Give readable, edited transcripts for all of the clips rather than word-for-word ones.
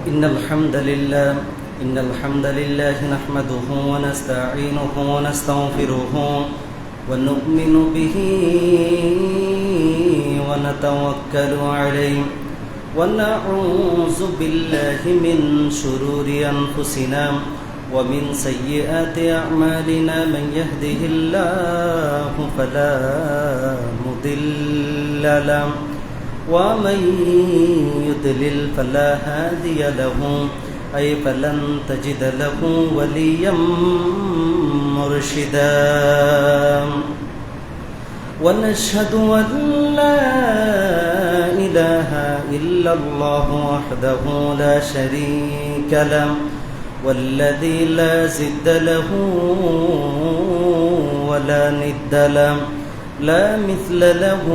إن الحمد لله نحمده ونستعينه ونستغفره ونؤمن به ونتوكل عليه ونعوذ بالله من شرور أنفسنا ومن سيئات أعمالنا من يهده الله فلا مضل له ومن يضلل فلا هادي له أي فلن تجد له وليا مرشدا ونشهد أن لا إله إلا الله وحده لا شريك له والذي لا ضد له ولا ند له لا مثل له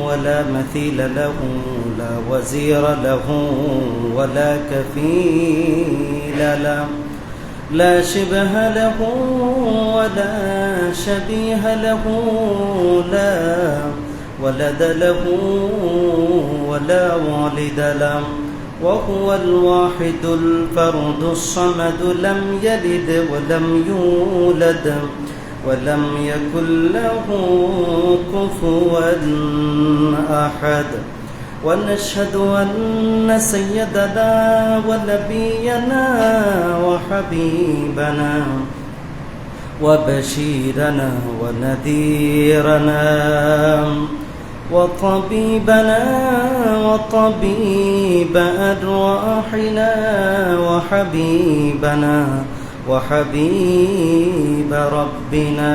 ولا مثيل له لا وزير له ولا كفيل له لا شبه له ولا شبيه له لا ولد له ولا والد له وهو الواحد الفرد الصمد لم يلد ولم يولد ولم يكن له كفوا أحد ونشهد أن سيدنا ونبينا وحبيبنا وبشيرنا ونذيرنا وطبيبنا وطبيب أرواحنا وحبيبنا وحبيب ربنا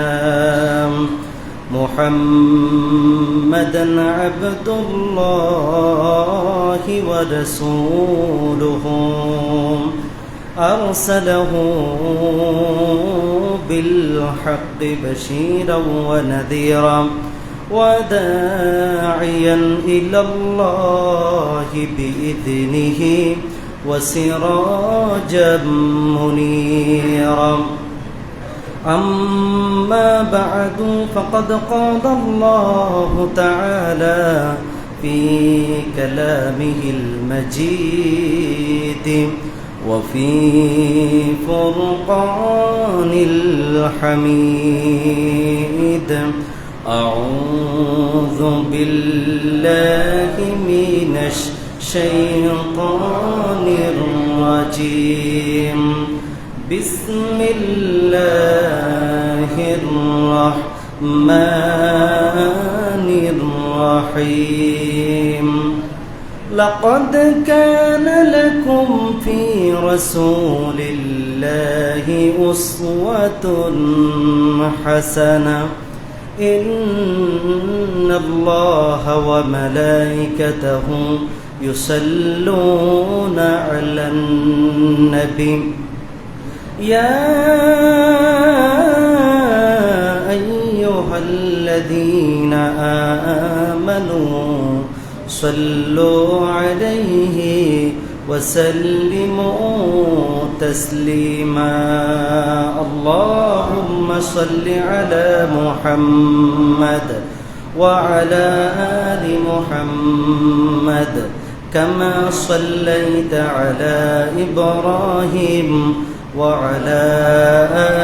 محمدا عبد الله ورسوله أرسله بالحق بشيرا ونذيرا وداعيا إلى الله بإذنه وسراجا منيرا أما بعد فقد قال الله تعالى في كلامه المجيد وفي فرقان الحميد أعوذ بالله من الشيطان الرجيم بسم الله الرحمن الرحيم لقد كان لكم في رسول الله أسوة حسنة إن الله وملائكته يصلون على النبي يا أيها الذين آمنوا صلوا عليه وسلموا تسليما اللهم صل على محمد وعلى آل محمد كما صليت على إبراهيم وعلى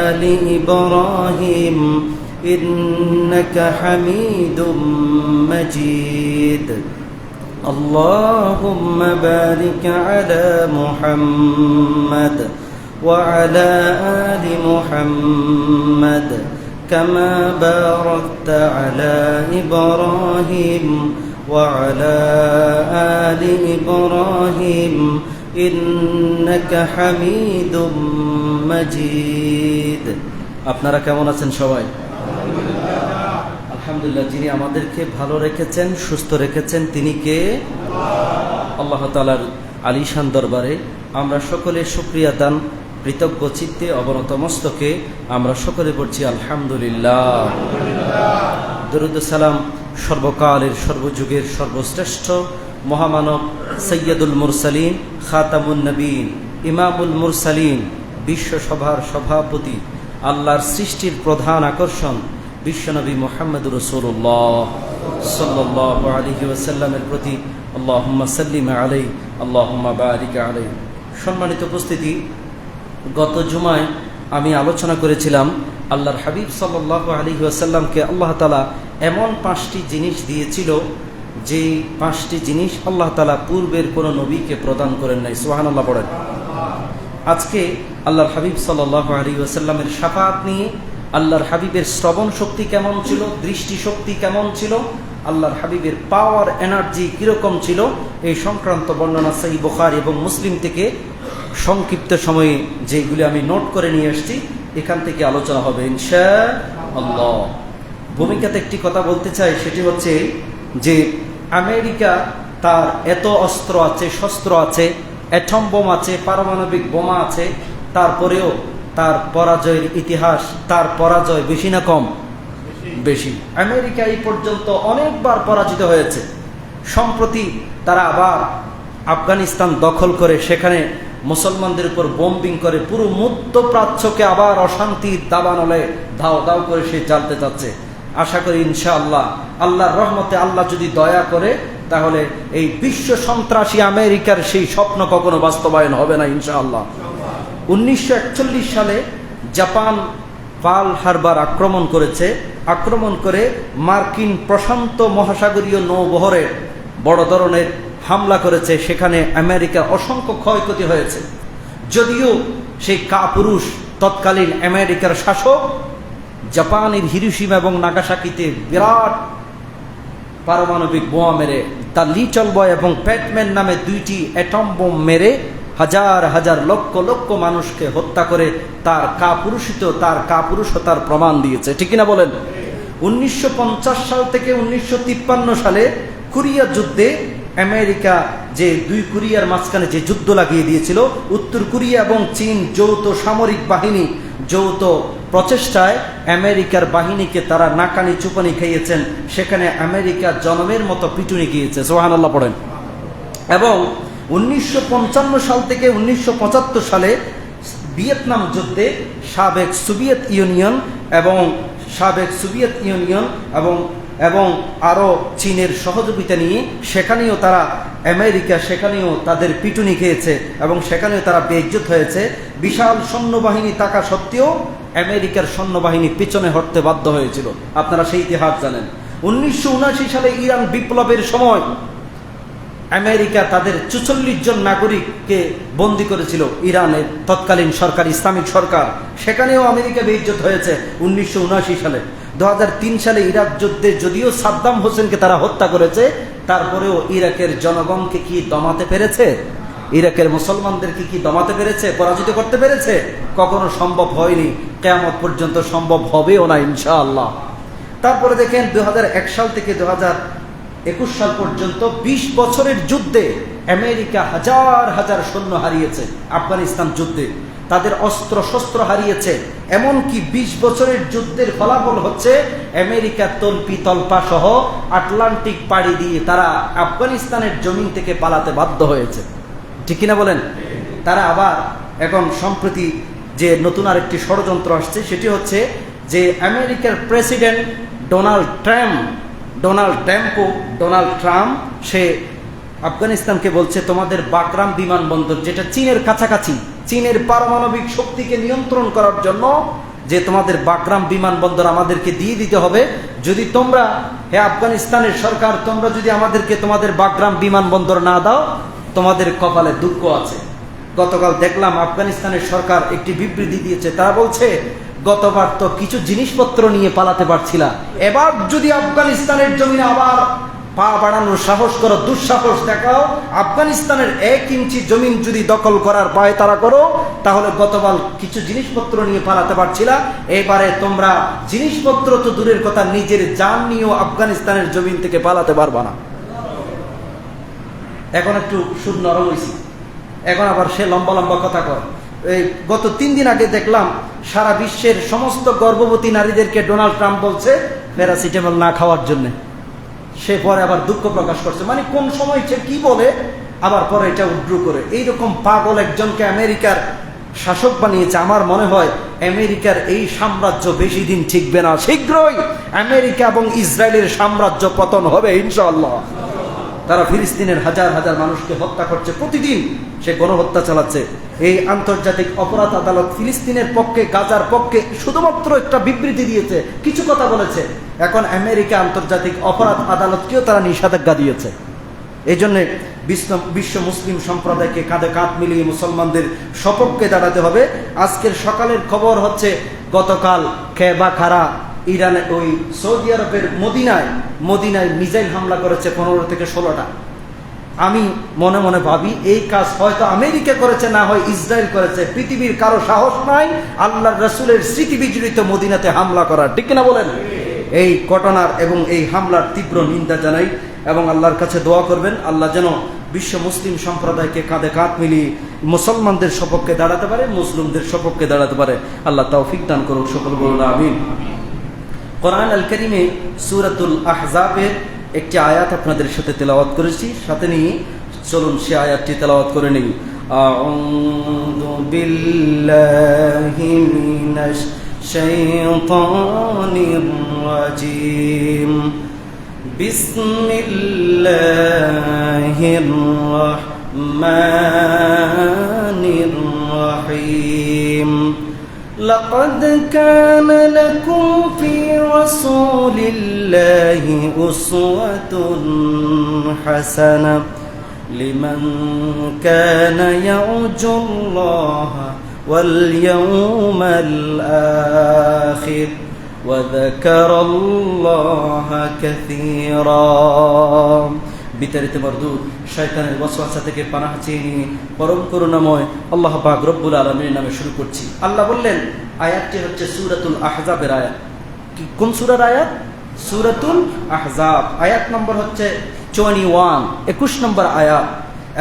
آل إبراهيم إنك حميد مجيد اللهم بارك على محمد وعلى آل محمد كما باركت على إبراهيم وعلى آل إبراهيم إنك حميد مجيد আপনারা কেমন আছেন সবাই? আলহামদুলিল্লাহ। যিনি আমাদেরকে ভালো রেখেছেন, সুস্থ রেখেছেন, তিনি কে? আল্লাহ তাআলার আলিশান দরবারে আমরা সকলে শুকরিয়া দান কৃতজ্ঞ চিত্তে অবনত মস্তকে আমরা সকলে পড়ছি আলহামদুলিল্লাহ। দরুদ সালাম সর্বকালের সর্বযুগের সর্বশ্রেষ্ঠ মহামানব সৈয়দুল মুরসালিন খাতামুন নবীন ইমামুল মুরসালিন বিশ্বসভার সভাপতি আল্লাহর সৃষ্টির প্রধান আকর্ষণ বিশ্বনবী মুহাম্মদুর রাসূলুল্লাহ সাল্লাল্লাহু আলাইহি ওয়াসাল্লামের প্রতি আল্লাহুম্মা সাল্লিম আলাইহি আল্লাহুম্মা বারিক আলাইহি সম্মানিত উপস্থিতি, গত জুমায় আমি আলোচনা করেছিলাম আল্লাহর হাবিব সাল্লাল্লাহু আলাইহি ওয়াসাল্লামকে আল্লাহ তাআলা এমন 5টি জিনিস দিয়েছিল যে 5টি জিনিস আল্লাহ তাআলা পূর্বের কোনো নবীকে প্রদান করেন নাই। সুবহানাল্লাহ পড়েন। আজকে আল্লাহর হাবিব সাল্লাল্লাহু আলাইহি ওয়াসাল্লামের শাফাআত নিয়ে, আল্লাহর হাবিবের শ্রবণ শক্তি কেমন ছিল, দৃষ্টি শক্তি কেমন ছিল, আল্লাহর হাবিবের পাওয়ার এনার্জি কিরকম ছিল, এই সংক্রান্ত বর্ণনা সহিহ বুখারী এবং মুসলিম থেকে সংক্ষিপ্ত সময়ে যেগুলি আমি নোট করে নিয়ে এসেছি এখান থেকে আলোচনা হবে ইনশাআল্লাহ। ভূমিকাতে একটি কথা বলতে চাই, সেটি হচ্ছে যে আমেরিকা তার এত অস্ত্র আছে, শস্ত্র আছে, অ্যাটম বোম আছে, পারমাণবিক বোমা আছে, তারপরেও তার পরাজয়ের ইতিহাস, তার পরাজয় বেশি না কম? বেশি। আমেরিকা এই পর্যন্ত অনেকবার পরাজিত হয়েছে। সম্প্রতি তারা আবার আফগানিস্তান দখল করে সেখানে মুসলমানদের উপর বোম্বিং করে পুরো মধ্যপ্রাচ্যকে আবার অশান্তির দাবানলে ধাও ধাও করে সে জ্বালতে যাচ্ছে। আশা করি ইনশাআল্লাহ আল্লাহর রহমতে আল্লাহ যদি দয়া করে তাহলে এই বিশ্ব সন্ত্রাসী আমেরিকার সেই স্বপ্ন কখনো বাস্তবায়ন হবে না ইনশাআল্লাহ। 1941 সালে জাপান পার্ল হারবার আক্রমণ করেছে। আক্রমণ করে মার্কিন প্রশান্ত মহাসাগরীয় নৌবহরে বড় ধরনের হামলা করেছে। সেখানে আমেরিকার অসংখ্য ক্ষয়ক্ষতি হয়েছে। যদিও সেই কাপুরুষ তৎকালীন আমেরিকার শাসক জাপানের হিরোশিমা এবং নাগাসাকিতে বিরাট পারমাণবিক বোমা মেরে, দ্য লিটল বয় এবং প্যাটম্যান নামে 2টি অ্যাটম বোম মেরে হাজার হাজার লক্ষ লক্ষ মানুষকে হত্যা করে তার কাপুরুষতার প্রমাণ দিয়েছে। ঠিক কিনা বলেন? 1950 সাল থেকে 1953 সালে কোরিয়া যুদ্ধে আমেরিকা যে 2 কোরিয়ার মাঝখানে যে যুদ্ধ লাগিয়ে দিয়েছিল, উত্তর কোরিয়া এবং চীন যৌথ সামরিক বাহিনী যৌথ প্রচেষ্টায় আমেরিকার বাহিনীকে তারা নাকানি চুপানি খাইয়েছেন। সেখানে আমেরিকা জনমের মতো পিটুনি গিয়েছে। সুবহানাল্লাহ পড়েন। এবং 1955 সাল থেকে 1975 সালে ভিয়েতনাম যুদ্ধে সাবেক সোভিয়েত ইউনিয়ন এবং আরও চীনের সহযোগিতা নিয়ে সেখানেও তারা সেখানেও তাদের পিটুনি খেয়েছে এবং সেখানেও তারা বেইজ্জত হয়েছে। বিশাল সৈন্যবাহিনী থাকা সত্ত্বেও আমেরিকার সৈন্যবাহিনী পিছনে হটতে বাধ্য হয়েছিল। আপনারা সেই ইতিহাস জানেন। 1979 সালে ইরান বিপ্লবের সময় আমেরিকা তাদের 44 জন নাগরিককে বন্দী করেছিল। ইরানের তৎকালীন সরকার, ইসলামিক সরকার, সেখানেও আমেরিকা বেইজ্জত হয়েছে 1979 সালে। 2003 সালে ইরাক যুদ্ধে যদিও সাদ্দাম হোসেনকে তারা হত্যা করেছে, তারপরেও ইরাকের জনগণকে কি দমাতে পেরেছে? ইরাকের মুসলমানদেরকে কি দমাতে পেরেছে, পরাজিত করতে পেরেছে? কখনো সম্ভব হয়নি, কিয়ামত পর্যন্ত সম্ভব হবেও না ইনশাআল্লাহ। তারপরে দেখেন 2001 সাল থেকে 2021 সাল পর্যন্ত 20 বছরের যুদ্ধে আমেরিকা হাজার হাজার সৈন্য হারিয়েছে। আফগানিস্তান যুদ্ধে তাদের অস্ত্র শস্ত্র হারিয়েছে। এমনকি 20 বছরের যুদ্ধের ফলাফল হচ্ছে আমেরিকা তল্পি তল্পা সহ আটলান্টিক পাড়ি দিয়ে তারা আফগানিস্তানের জমিন থেকে পালাতে বাধ্য হয়েছে। ঠিক কিনা বলেন? তারা আবার এখন সম্প্রতি যে নতুন আরেকটি ষড়যন্ত্র আসছে, সেটি হচ্ছে যে আমেরিকার প্রেসিডেন্ট ডোনাল্ড ট্রাম্প সে আফগানিস্তানকে বলছে তোমাদের বাগরাম বিমানবন্দর, যেটা চীনের কাছাকাছি, চীনের পারমাণবিক শক্তিকে নিয়ন্ত্রণ করার জন্য, যে তোমাদের বাগরাম বিমানবন্দর আমাদেরকে দিয়ে দিতে হবে। যদি তোমরা, হে আফগানিস্তানের সরকার, তোমরা যদি আমাদেরকে তোমাদের বাগরাম বিমানবন্দর না দাও, তোমাদের কপালে দুঃখ আছে। গতকাল দেখলাম আফগানিস্তানের সরকার একটি বিবৃতি দিয়েছে। তারা বলছে গতবার তো কিছু জিনিসপত্র নিয়ে পালাতে পারছিলা, এবার যদি আফগানিস্তানের জমিনে আবার পা বাড়ানোর সাহস করো, দুঃসাহস দেখাও, আফগানিস্তানের 1 ইঞ্চি জমিন যদি দখল করার পায় তারা করো, তাহলে গতবার কিছু জিনিসপত্র নিয়ে পালাতে পারছিলা, এবারে তোমরা জিনিসপত্র তো দূরের কথা, নিজের জান নিয়েও আফগানিস্তানের জমিন থেকে পালাতে পারবা না। এখন একটু সুর নরম হয়েছি, এখন আবার সে লম্বা লম্বা কথা কয়। এই গত 3 দিন আগে দেখলাম সারা বিশ্বের সমস্ত গর্ভবতী নারীদেরকে ডোনাল্ড ট্রাম্প বলছে প্যারাসিটামল না খাওয়ার জন্য। সে পরে আবার দুঃখ প্রকাশ করছে। মানে কোন সময় সে কি বলে আবার পরে এটা উদ্রু করে। এইরকম পাগল একজনকে আমেরিকার শাসক বানিয়েছে। আমার মনে হয় আমেরিকার এই সাম্রাজ্য বেশি দিন টিকবে না, শীঘ্রই আমেরিকা এবং ইসরায়েলের সাম্রাজ্য পতন হবে ইনশাআল্লাহ। তারা ফিলিস্তিনের হাজার হাজার মানুষকে হত্যা করছে, প্রতিদিন সে গণহত্যা চালাচ্ছে। এই আন্তর্জাতিক অপরাধ আদালত ফিলিস্তিনের পক্ষে, গাজার পক্ষে শুধুমাত্র একটা বিবৃতি দিয়েছে, কিছু কথা বলেছে। এখন আমেরিকা আন্তর্জাতিক অপরাধ আদালতকেও তারা নিষেধাজ্ঞা দিয়েছে। এই জন্য বিশ্ব মুসলিম সম্প্রদায়কে কাঁধে কাঁধ মিলিয়ে মুসলমানদের সপক্ষে দাঁড়াতে হবে। আজকের সকালের খবর হচ্ছে, গতকাল খেবা খারা ইরানে ওই সৌদি আরবের মদিনায় মিসাইল হামলা করেছে 15 থেকে 16টা। আমি মনে মনে ভাবি এই কাজ হয়তো আমেরিকা করেছে, না হয় ইসরায়েল করেছে। পৃথিবীর কারো সাহস নাই আল্লাহর রাসূলের স্মৃতি বিজড়িত মদিনাতে হামলা করার, ঠিক কিনা বলেন? এই ঘটনার এবং এই হামলার তীব্র নিন্দা জানাই এবং আল্লাহর কাছে দোয়া করবেন আল্লাহ যেন বিশ্ব মুসলিম সম্প্রদায়কে কাঁধে কাঁধ মিলিয়ে মুসলমানদের সপক্ষে দাঁড়াতে পারে, মুসলিমদের সপক্ষে দাঁড়াতে পারে। আল্লাহ তৌফিক দান করুক, সকল বলুন আমিন। কোরআন আল কারীমে সূরাতুল আহজাবের একটি আয়াত আপনাদের সাথে তেলাওয়াত করেছি, সাথে নিয়ে চলুন সে আয়াতটি তেলাওয়াত করে নিই। আউযু বিল্লাহি মিনাশ শাইতানির রাজিম। বিসমিল্লাহির রাহমানির রাহিম। لقد كان لكم في رسول الله أسوة حسنة لمن كان يرجو الله واليوم الآخر وذكر الله كثيرا। বিতাড়িত মরদুদ শয়তানের ওয়াসওয়াসা থেকে পানাহ চেয়ে নিয়ে পরম করুণাময় আল্লাহ পাক রব্বুল আলামিনের নামে শুরু করছি। আল্লাহ বললেন, আয়াতটি হচ্ছে সূরাতুল আহজাবের আয়াত। কোন সূরার আয়াত? সূরাতুল আহজাব। আয়াত নম্বর হচ্ছে 21 নম্বর আয়াত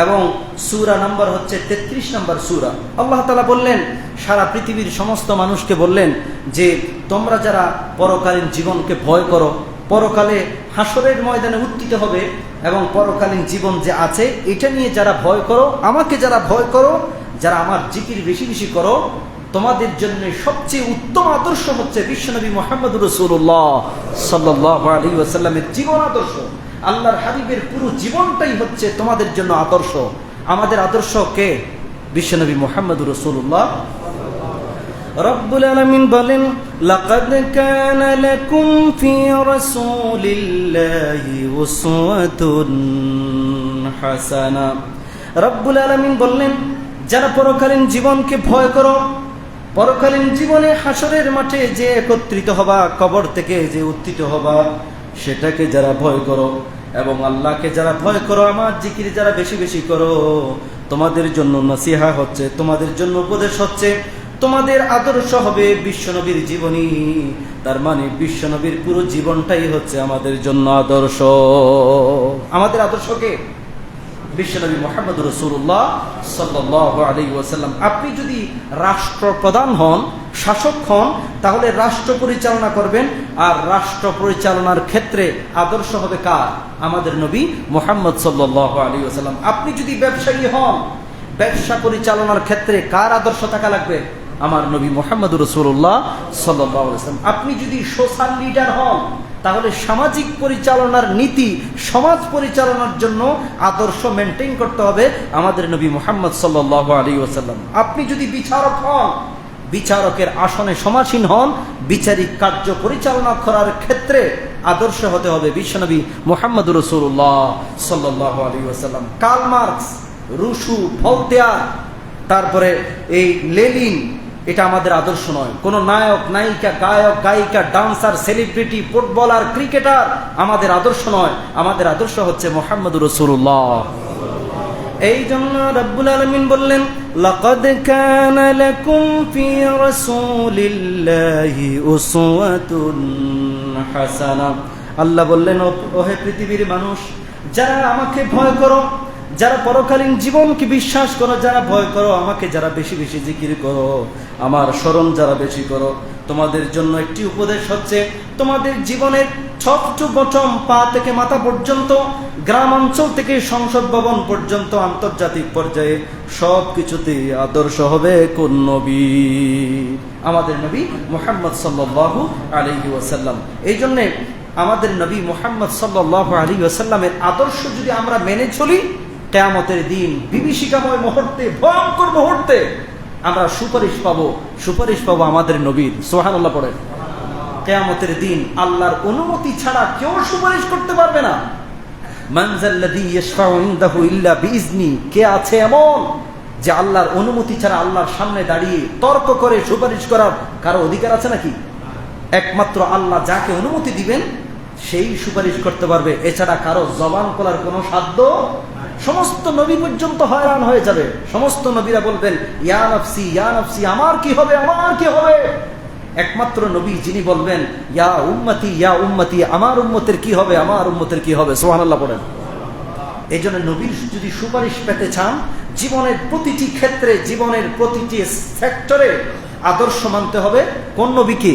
এবং সূরা নম্বর হচ্ছে 33 নম্বর সূরা। আল্লাহ তাআলা বললেন, সারা পৃথিবীর সমস্ত মানুষকে বললেন যে তোমরা যারা পরকালীন জীবনকে ভয় করো, পরকালে হাসরের ময়দানে উত্থিত হবে এবং পরকালীন জীবন যে আছে এটা নিয়ে যারা ভয় করো, আমাকে যারা ভয় করো, যারা আমার জিকির বেশি বেশি করো, তোমাদের জন্য সবচেয়ে উত্তম আদর্শ হচ্ছে বিশ্বনবী মুহাম্মদুর রাসূলুল্লাহ সাল্লাল্লাহু আলাইহি ওয়াসাল্লামের জীবন আদর্শ। আল্লাহর হাবিবের পুরো জীবনটাই হচ্ছে তোমাদের জন্য আদর্শ। আমাদের আদর্শ কে? বিশ্বনবী মুহাম্মদুর রাসূলুল্লাহ। রব্বুল আলামিন বলেন, লাকাদ কানা লাকুম ফি রাসূলিল্লাহি উসওয়াতুন হাসানা। রব্বুল আলামিন বললেন, যারা পরকালীন জীবনকে ভয় করো, পরকালীন জীবনে হাসরের মাঠে যে একত্রিত হবা, কবর থেকে যে উত্থিত হবা, সেটাকে যারা ভয় করো এবং আল্লাহকে যারা ভয় করো, আমার জিকির যারা বেশি বেশি করো, তোমাদের জন্য নসিহা হচ্ছে, তোমাদের জন্য উপদেশ হচ্ছে, তোমাদের আদর্শ হবে বিশ্বনবীর জীবনী। তার মানে বিশ্বনবীর পুরো জীবনটাই হচ্ছে আমাদের জন্য আদর্শ। আমাদের আদর্শকে বিশ্বনবী মুহাম্মদুর রাসূলুল্লাহ সাল্লাল্লাহু আলাইহি ওয়াসাল্লাম। আপনি যদি রাষ্ট্রপ্রধান হন, শাসক হন, তাহলে রাষ্ট্র পরিচালনা করবেন, আর রাষ্ট্র পরিচালনার ক্ষেত্রে আদর্শ হবে কার? আমাদের নবী মুহাম্মদ সাল্লাল্লাহু আলাইহি ওয়াসাল্লাম। আপনি যদি ব্যবসায়ী হন, ব্যবসা পরিচালনার ক্ষেত্রে কার আদর্শ থাকা লাগবে? আমার নবী মুহাম্মদুর রাসূলুল্লাহ সাল্লাল্লাহু আলাইহি ওয়াসাল্লাম। আপনি যদি সোশ্যাল লিডার হন, তাহলে সামাজিক পরিচালনার নীতি, সমাজ পরিচালনার জন্য আদর্শ মেনটেন করতে হবে আমাদের নবী মুহাম্মদ সাল্লাল্লাহু আলাইহি ওয়াসাল্লাম। আপনি যদি বিচারক হন, বিচারকের আসনে সমাসীন হন, বিচারিক কার্য পরিচালনা করার ক্ষেত্রে আদর্শ হতে হবে বিশ্বনবী মুহাম্মদুর রাসূলুল্লাহ সাল্লাল্লাহু আলাইহি ওয়াসাল্লাম। কার্ল মার্কস, রুশু, ভলতেয়ার, তারপরে এই লেনিন, এটা আমাদের আদর্শ নয়। কোন নায়ক, নায়িকা, গায়ক, গায়িকা, ডান্সার, সেলিব্রিটি, ফুটবলার, ক্রিকেটার আমাদের আদর্শ নয়। আমাদের আদর্শ হচ্ছে মুহাম্মদুর রাসূলুল্লাহ। এই জন্য রব্বুল আলামিন বললেন, লাকাদ কানা লাকুম ফি রাসূলিল্লাহি উসওয়াতুন হাসানা। আল্লাহ বললেন, ওহে পৃথিবীর মানুষ, যারা আমাকে ভয় করো, যারা পরকালীন জীবনকে বিশ্বাস করো, যারা ভয় করো, আমাকে যারা বেশি বেশি জিকির করো, আমার স্মরণ যারা বেশি করো, তোমাদের জন্য একটি উপদেশ হচ্ছে, তোমাদের জীবনের টপ টু বটম, পা থেকে মাথা পর্যন্ত, গ্রাম অঞ্চল থেকে সংসদ ভবন পর্যন্ত, আন্তর্জাতিক পর্যায়ে সব কিছুতে আদর্শ হবে কোন নবী? আমাদের নবী মুহাম্মদ সাল্লাল্লাহু আলাইহি ওয়াসাল্লাম। এই জন্যে আমাদের নবী মুহাম্মদ সাল্লাল্লাহু আলাইহি ওয়াসাল্লামের আদর্শ যদি আমরা মেনে চলি, কিয়ামতের দিন বিভীষিকাময় মুহূর্তে, ভয়ঙ্কর মুহূর্তে আমরা সুপারিশ পাবো আমাদের নবীর। সুবহানাল্লাহ পড়েন। কিয়ামতের দিন আল্লাহর অনুমতি ছাড়া কেউ সুপারিশ করতে পারবে না। মান যাল্লাযী ইয়াশফাউ ইনদাহু ইল্লা বিইজনি, কে আছে এমন যে আল্লাহর অনুমতি ছাড়া আল্লাহর সামনে দাঁড়িয়ে তর্ক করে সুপারিশ করার কারো অধিকার আছে নাকি? একমাত্র আল্লাহ যাকে অনুমতি দিবেন সেই সুপারিশ করতে পারবে, এছাড়া কারো জবান খোলার কোনো সাধ্য। সমস্ত নবী পর্যন্ত হয়রান হয়ে যাবে। সমস্ত নবীরা বলবেন ইয়া নফসি ইয়া নফসি, আমার কি হবে, আমার কি হবে। একমাত্র নবী যিনি বলবেন ইয়া উম্মতি, আমার উম্মতের কি হবে, আমার উম্মতের কি হবে। সুবহানাল্লাহ বলেন। এই জন্য নবীর যদি সুপারিশ পেতে চান, জীবনের প্রতিটি ক্ষেত্রে, জীবনের প্রতিটি সেক্টরে আদর্শ মানতে হবে কোন নবীকে?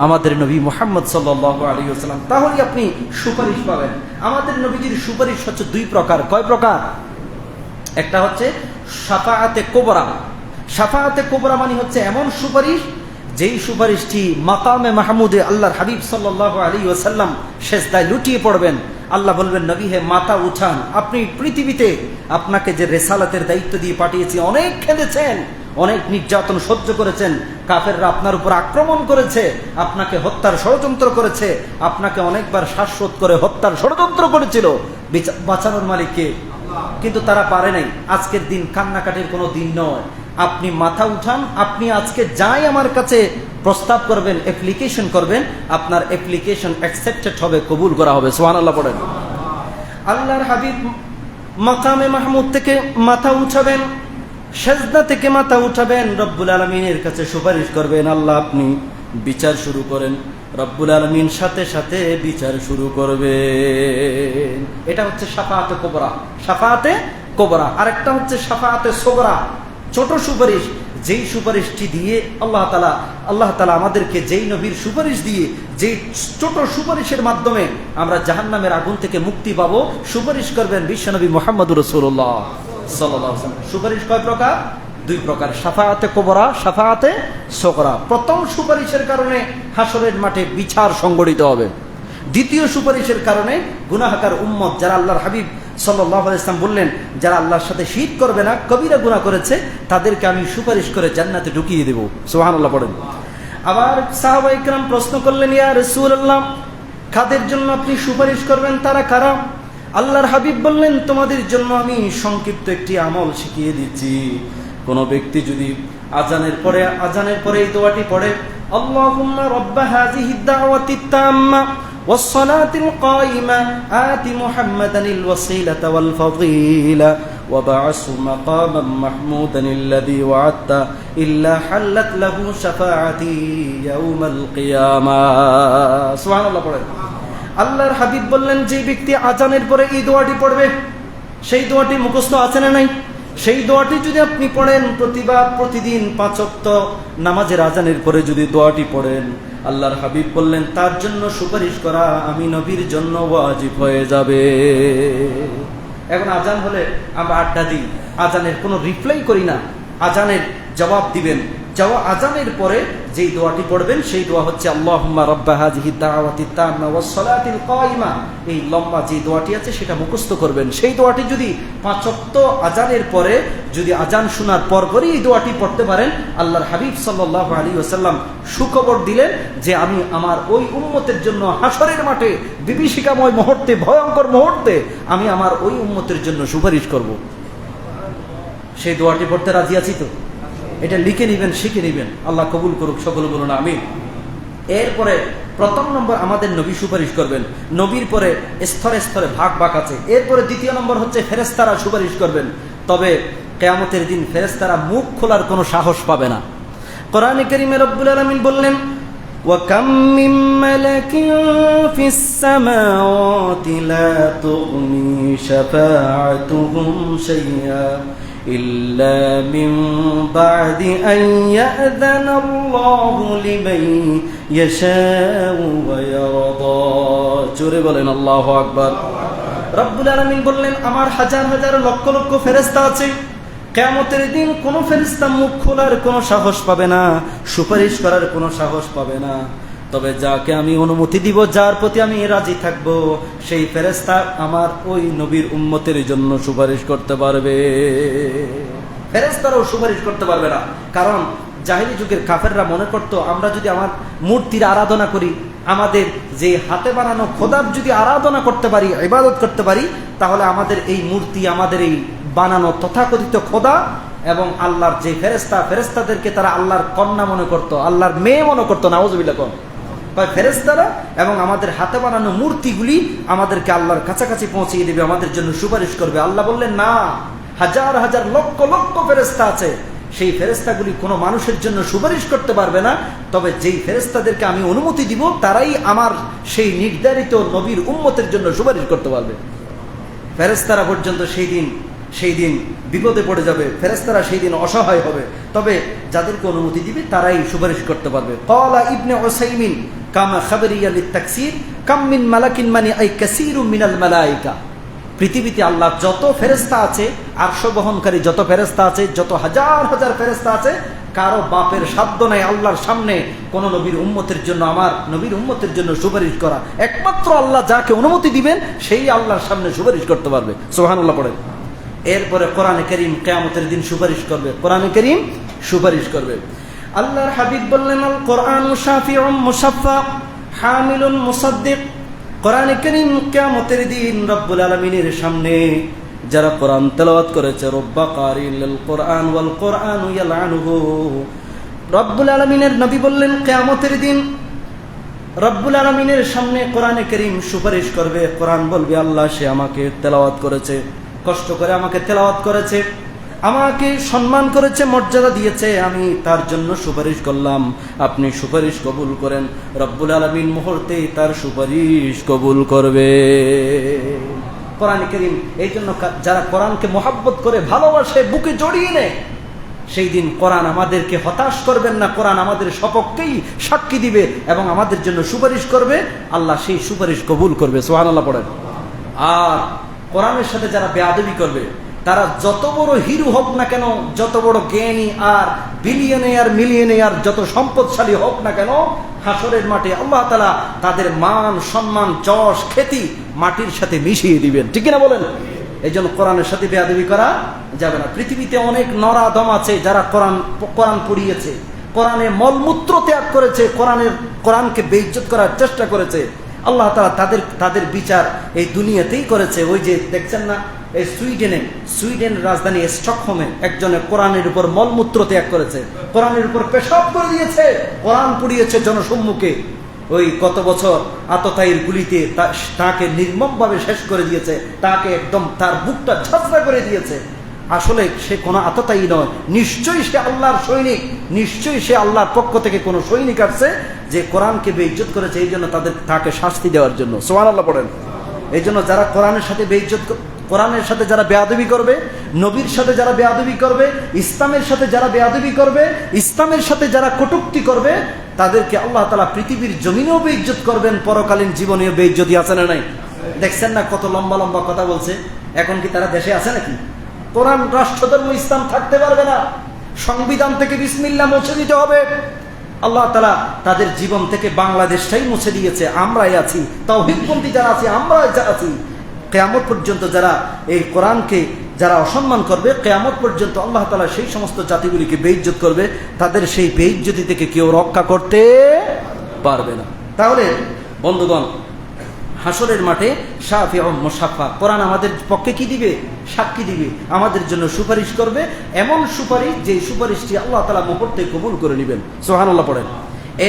আমাদের নবী মুহাম্মদ সাল্লাল্লাহু আলাইহি ওয়াসাল্লাম। তাহলে আপনি সুপারিশ পাবেন। আমাদের নবীজির সুপারিশ হচ্ছে দুই প্রকার। কয় প্রকার? একটা হচ্ছে শাফাআতে কুবরা। শাফাআতে কুবরা মানে হচ্ছে এমন সুপারিশ যেই সুপারিশটি মাকামে মাহমুদে আল্লাহর হাবিব সাল্লাল্লাহু আলাইহি ওয়াসাল্লাম সেজদায় লুটিয়ে পড়বেন। আল্লাহ বলবেন, নবী হে মাথা উঠান, আপনি পৃথিবীতে আপনাকে যে রেসালাতের দায়িত্ব দিয়ে পাঠিয়েছি, অনেক খেলেছেন, অনেক নির্যাতন সহ্য করেছেন, কাফেররা আপনার উপর আক্রমণ করেছে, আপনাকে হত্যার ষড়যন্ত্র করেছে, আপনাকে অনেকবার শ্বাসরোধ করে হত্যার ষড়যন্ত্র করেছিল, বাঁচানোর মালিককে, কিন্তু তারা পারে নাই। আজকের দিন কান্নাকাটির কোনো দিন নয়। আপনি মাথা উঠান, আপনি আজকে যাই আমার কাছে প্রস্তাব করবেন, অ্যাপ্লিকেশন করবেন, আপনার অ্যাপ্লিকেশন অ্যাকসেপ্টেড হবে, কবুল করা হবে। সুবহানাল্লাহ পড়েন। আল্লাহর হাবিব মাকামে মাহমুদ থেকে মাথা উঠাবেন, সেজদা থেকে মাথা উঠাবেন, রব্বুল আলামিনের কাছে সুপারিশ করবেন, আল্লাহ আপনি বিচার শুরু করেন। রব্বুল আলামিন সাথে সাথে বিচার শুরু করবেন। এটা হচ্ছে শাফাআতে কুবরা। শাফাআতে কুবরা। আরেকটা হচ্ছে শাফাআতে সুগরা, ছোট সুপারিশ। যেই সুপারিশটি দিয়ে আল্লাহ তাআলা আমাদেরকে, যেই নবীর সুপারিশ দিয়ে, যেই ছোট সুপারিশের মাধ্যমে আমরা জাহান্নামের আগুন থেকে মুক্তি পাবো, সুপারিশ করবেন বিশ্বনবী মুহাম্মদুর রাসূলুল্লাহ সাল্লাল্লাহু আলাইহি ওয়াসাল্লাম। সুপারিশ কয় প্রকার? দুই প্রকার, শাফাআতে কুবরা, শাফাআতে সুগরা। প্রথম সুপারিশের কারণে হাসরের মাঠে বিচার সংগঠিত হবে। দ্বিতীয় সুপারিশের কারণে গুনাহগার উম্মত, যারা আল্লাহর হাবিব সাল্লাল্লাহু আলাইহি ওয়াসাল্লাম বললেন যারা আল্লাহর সাথে শিরক করবে না, কবিরা গুনাহ করেছে, তাদেরকে আমি সুপারিশ করে জান্নাতে ঢুকিয়ে দেব। সুবহানাল্লাহ পড়েন। আবার সাহাবায়ে কেরাম প্রশ্ন করলেন, ইয়া রাসূলুল্লাহ, কাদের জন্য আপনি সুপারিশ করবেন, তারা কারা? আল্লাহর হাবিব বললেন, তোমাদের জন্য আমি সংক্ষিপ্ত একটি আমল শিখিয়ে দিচ্ছি। কোন ব্যক্তি যদি আজানের পরে এই দোয়াটি পড়ে, আল্লাহুম্মা রাব্বা হাযিহিদ দাওয়াতিত তাম্মা والصلاة القائمة آت محمدا الوسيلة والفضيلة وبعثه مقاما محمودا الذي وعدته إلا حلت له شفاعتي يوم القيامة سبحان الله পড়েন। আল্লাহর হাবিব বললেন, যে ব্যক্তি আজানের পরে এই দোয়াটি পড়বে, সেই দোয়াটি মুখস্থ আছে না নাই? সেই দোয়াটি যদি আপনি পড়েন প্রতিদিন 5 ওয়াক্ত নামাজের আজানের পরে যদি দোয়াটি পড়েন, আল্লাহর হাবিব বললেন তার জন্য সুপারিশ করা আমি নবীর জন্য ওয়াজিব হয়ে যাবে। এখন আজান হলে আমরা আড্ডা দিই, আজানের কোনো রিপ্লাই করি না। আজানের জবাব দিবেন, আজানের পরে যেই দোয়াটি পড়বেন সেই দোয়া হচ্ছে আল্লাহুম্মা রাব্বা হাযিহিদ দাওয়াতিত তাম্মা ওয়াস সালাতিল কায়িমা। এই লম্বা যে দোয়াটি আছে সেটা মুখস্থ করবেন। সেই দোয়াটি যদি 5 ওয়াক্ত আজানের পরে, যদি আজান শোনার পরপরই এই দোয়াটি পড়তে পারেন, আল্লাহর হাবিব সাল্লাল্লাহু আলাইহি ওয়াসাল্লাম সুখবর দিলেন যে আমি আমার ওই উম্মতের জন্য হাসরের মাঠে বিভীষিকাময় মুহূর্তে, ভয়ঙ্কর মুহূর্তে আমি আমার ওই উম্মতের জন্য সুপারিশ করব। সেই দোয়াটি পড়তে রাজি আছি তো? এটা লিখে নিবেন, শিখে নিবেন। আল্লাহ কবুল করুক, সকলে বলুন আমিন। এরপরে প্রথম নম্বর আমাদের নবী সুপারিশ করবেন। নবীর পরে স্তরে স্তরে ভাগ আছে। এরপরে দ্বিতীয় নম্বর হচ্ছে ফেরেশতারা সুপারিশ করবেন। তবে কিয়ামতের দিন ফেরেশতারা মুখ খোলার কোনো সাহস পাবে না। কোরআনে কারীমে রব্বুল আলামিন বললেন, ওয়া কাম মিন মালাকিন ফিস সামাওয়াতি লা তুগনি শাফাআতুহুম শাইআ إلا من بعد أن يأذن الله لمن يشاء ويرضى জোরে বলেন আল্লাহু আকবার। রব্বুল আলামিন বললেন, আমার হাজার হাজার লক্ষ লক্ষ ফেরেশতা আছে, কিয়ামতের দিন কোন ফেরেশতা মুখ খোলার কোনো সাহস পাবে না, সুপারিশ করার কোনো সাহস পাবে না। তবে যাকে আমি অনুমতি দিব, যার প্রতি আমি রাজি থাকব, সেই ফেরেশতা আমার ওই নবীর উম্মতের জন্য সুপারিশ করতে পারবে। ফেরেশতারাও সুপারিশ করতে পারবে না, কারণ জাহেলি যুগের কাফেররা মনে করত আমরা যদি আমার মূর্তির আরাধনা করি, আমাদের যে হাতে বানানো খোদার যদি আরাধনা করতে পারি, ইবাদত করতে পারি, তাহলে আমাদের এই মূর্তি, আমাদের এই বানানো তথাকথিত খোদা এবং আল্লাহর যে ফেরেশতাদেরকে তারা আল্লাহর কন্যা মনে করত, আল্লাহর মেয়ে মনে করতো। নাউযুবিল্লাহ। ফেরেশতারা এবং আমাদের হাতে বানানো মূর্তিগুলি আমাদেরকে আল্লাহর কাছাকাছি পৌঁছিয়ে দেবে, আমাদের জন্য সুপারিশ করবে। আল্লাহ বললেন না, হাজার হাজার লক্ষ লক্ষ ফেরেশতা আছে, সেই ফেরেশতাগুলি কোনো মানুষের জন্য সুপারিশ করতে পারবে না। তবে যেই ফেরেশতাদেরকে আমি অনুমতি দিব, তারাই আমার সেই নির্ধারিত নবীর উম্মতের জন্য সুপারিশ করতে পারবে। ফেরেশতারা পর্যন্ত সেই দিন বিপদে পড়ে যাবে, ফেরেশতারা সেই দিন অসহায় হবে। তবে যাদেরকে অনুমতি দিবে তারাই সুপারিশ করতে পারবে। ক্বালা ইবনে উসাইমিন কামা খাবরিয়া লিত-তাকসীর কাম মিন মালাকিন মানি আই কাসীরুম মিনাল মালায়েকা। পৃথিবীতে আল্লাহ যত ফেরেশতা আছে, আরশ বহনকারী যত ফেরেশতা আছে, যত হাজার হাজার ফেরেশতা আছে, কারো বাপের সাধ্য নাই আল্লাহর সামনে কোন নবীর উম্মতের জন্য, আমার নবীর উম্মতের জন্য সুপারিশ করা। একমাত্র আল্লাহ যাকে অনুমতি দিবেন সেই আল্লাহর সামনে সুপারিশ করতে পারবে। সুবহানাল্লাহ পড়েন। এরপরে কোরআনে কারীম কিয়ামতের দিন সুপারিশ করবে, কোরআনে কারীম সুপারিশ করবে। আল্লাহর হাবিব বললেন, আল কোরআনু শাফিউম মুশাফফা হামিলুন মুসাদ্দিক। কোরআনে কারীম কিয়ামতের দিন রব্বুল আলামিনের সামনে যারা কোরআন তেলাওয়াত করেছে, রব্বা কারিল কোরআন ওয়াল কোরআনু ইয়ালআনুহু। রব্বুল আলামিনের নবী বললেন, কিয়ামতের দিন রব্বুল আলামিনের সামনে কোরআনে কারীম সুপারিশ করবে। কোরআন বলবে, আল্লাহ সে আমাকে তেলাওয়াত করেছে, কষ্ট করে আমাকে তেলাওয়াত করেছে, আমাকে সম্মান করেছে, মর্যাদা দিয়েছে, আমি তার জন্য সুপারিশ করলাম, আপনি সুপারিশ কবুল করেন। রব্বুল আলামিন মুহূর্তেই তার সুপারিশ কবুল করবে। কোরআনে কারীম এই জন্য যারা কোরআনকে মহব্বত করে, ভালোবাসে, বুকে জড়িয়ে নেয়, সেই দিন কোরআন আমাদেরকে হতাশ করবেন না, কোরআন আমাদের সপক্ষেই সাক্ষী দিবে এবং আমাদের জন্য সুপারিশ করবে। আল্লাহ সেই সুপারিশ কবুল করবে। সুবহানাল্লাহ পড়েন। আর কোরআনের সাথে যারা বেয়াদবি করবে, তারা যত বড় হিরো হোক না কেন, যত বড় জ্ঞানী আর বিলিয়নিয়ার মিলিয়নিয়ার যত সম্পদশালী হোক না কেন, হাসরের মাঠে আল্লাহ তাআলা তাদের মান সম্মান যশ খ্যাতি মাটির সাথে মিশিয়ে দিবেন। ঠিক কিনা বলেন? এই জন্য কোরআনের সাথে বেয়াদবি করা যাবে না। পৃথিবীতে অনেক নরাদম আছে যারা কোরআন পড়িয়েছে, কোরআনে মলমূত্র ত্যাগ করেছে, কোরআনকে বেইজ্জত করার চেষ্টা করেছে। আল্লাহ তাআলা তাদের বিচার এই দুনিয়াতেই করেছে। ওই যে দেখছেন না, এই সুইডেন রাজধানী স্টকহোমে একজনের কোরআনের উপর মলমূত্র ত্যাগ করেছে, কোরআনের উপর পেশাব করে দিয়েছে, কোরআন পড়িয়েছে জনসম্মুখে। ওই কত বছর আততায়ীর গুলিতে তাকে নির্মমভাবে শেষ করে দিয়েছে, তাকে একদম তার বুকটা ঝাঁঝরা করে দিয়েছে। আসলে সে কোনো আততায়ী নয়, নিশ্চয়ই সে আল্লাহর সৈনিক, নিশ্চয়ই সে আল্লাহর পক্ষ থেকে কোনো সৈনিক আসছে যে কোরআনকে বেইজ্জত করেছে, এই জন্য তাকে শাস্তি দেওয়ার জন্য। সুবহানাল্লাহ পড়েন। এই জন্য যারা কোরআনের সাথে কোরআনের সাথে যারা বেয়াদবি করবে, নবীর সাথে যারা বেয়াদবি করবে, ইসলামের সাথে যারা বেয়াদবি করবে, ইসলামের সাথে যারা কটূক্তি করবে, তাদেরকে আল্লাহ তাআলা পৃথিবীর জমিনেও বেইজ্জত করবেন, পরকালীন জীবনেও বেইজ্জতি আছে না নাই? দেখছেন না কত লম্বা লম্বা কথা বলছে। এখন কি তারা দেশে আছে নাকি? কোরআন, রাষ্ট্রধর্ম ইসলাম থাকতে পারবে না। সংবিধান থেকে বিসমিল্লাহ মুছে দিতে হবে। আল্লাহ তাআলা তাদের জীবন থেকে বাংলাদেশটাই মুছে দিয়েছে। আমরাই আছি, তাওহীদপন্থী যারা আছি, আমরা আছি। কিয়ামত পর্যন্ত যারা এই কোরআনকে যারা অসম্মান করবে, কিয়ামত পর্যন্ত আল্লাহ তাআলা সেই সমস্ত জাতিগুলিকে বেইজ্জত করবে, তাদের সেই বেইজ্জতি থেকে কেউ রক্ষা করতে পারবে না। তাহলে বন্ধুগণ, হাসরের মাঠে শাফিউ মুশাফফা, কোরআন আমাদের পক্ষে কি দিবে? সাক্ষী দিবে, আমাদের জন্য সুপারিশ করবে। এমন সুপারিশ যে সুপারিশটি আল্লাহ তাআলা মুহূর্তে কবুল করে নেবেন। সুবহানাল্লাহ পড়েন।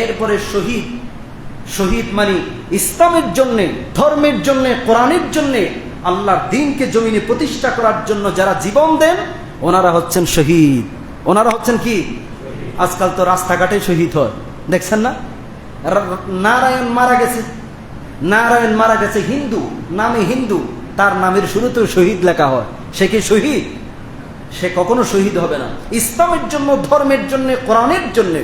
এরপরে শহীদ মানে ইসলামের জন্য, ধর্মের জন্য, কোরআনের জন্য, আল্লাহর দ্বীনকে জমিনে প্রতিষ্ঠা করার জন্য যারা জীবন দেন, ওনারা হচ্ছেন শহীদ। ওনারা হচ্ছেন কি? আজকাল তো রাস্তাঘাটে শহীদ হয়, দেখছেন না? নারায়ণ মারা গেছে হিন্দু নামে, হিন্দু, তার নামের শুরুতেও শহীদ লেখা হয়। সে কি শহীদ? সে কখনো শহীদ হবে না। ইসলামের জন্য, ধর্মের জন্য, কোরআনের জন্য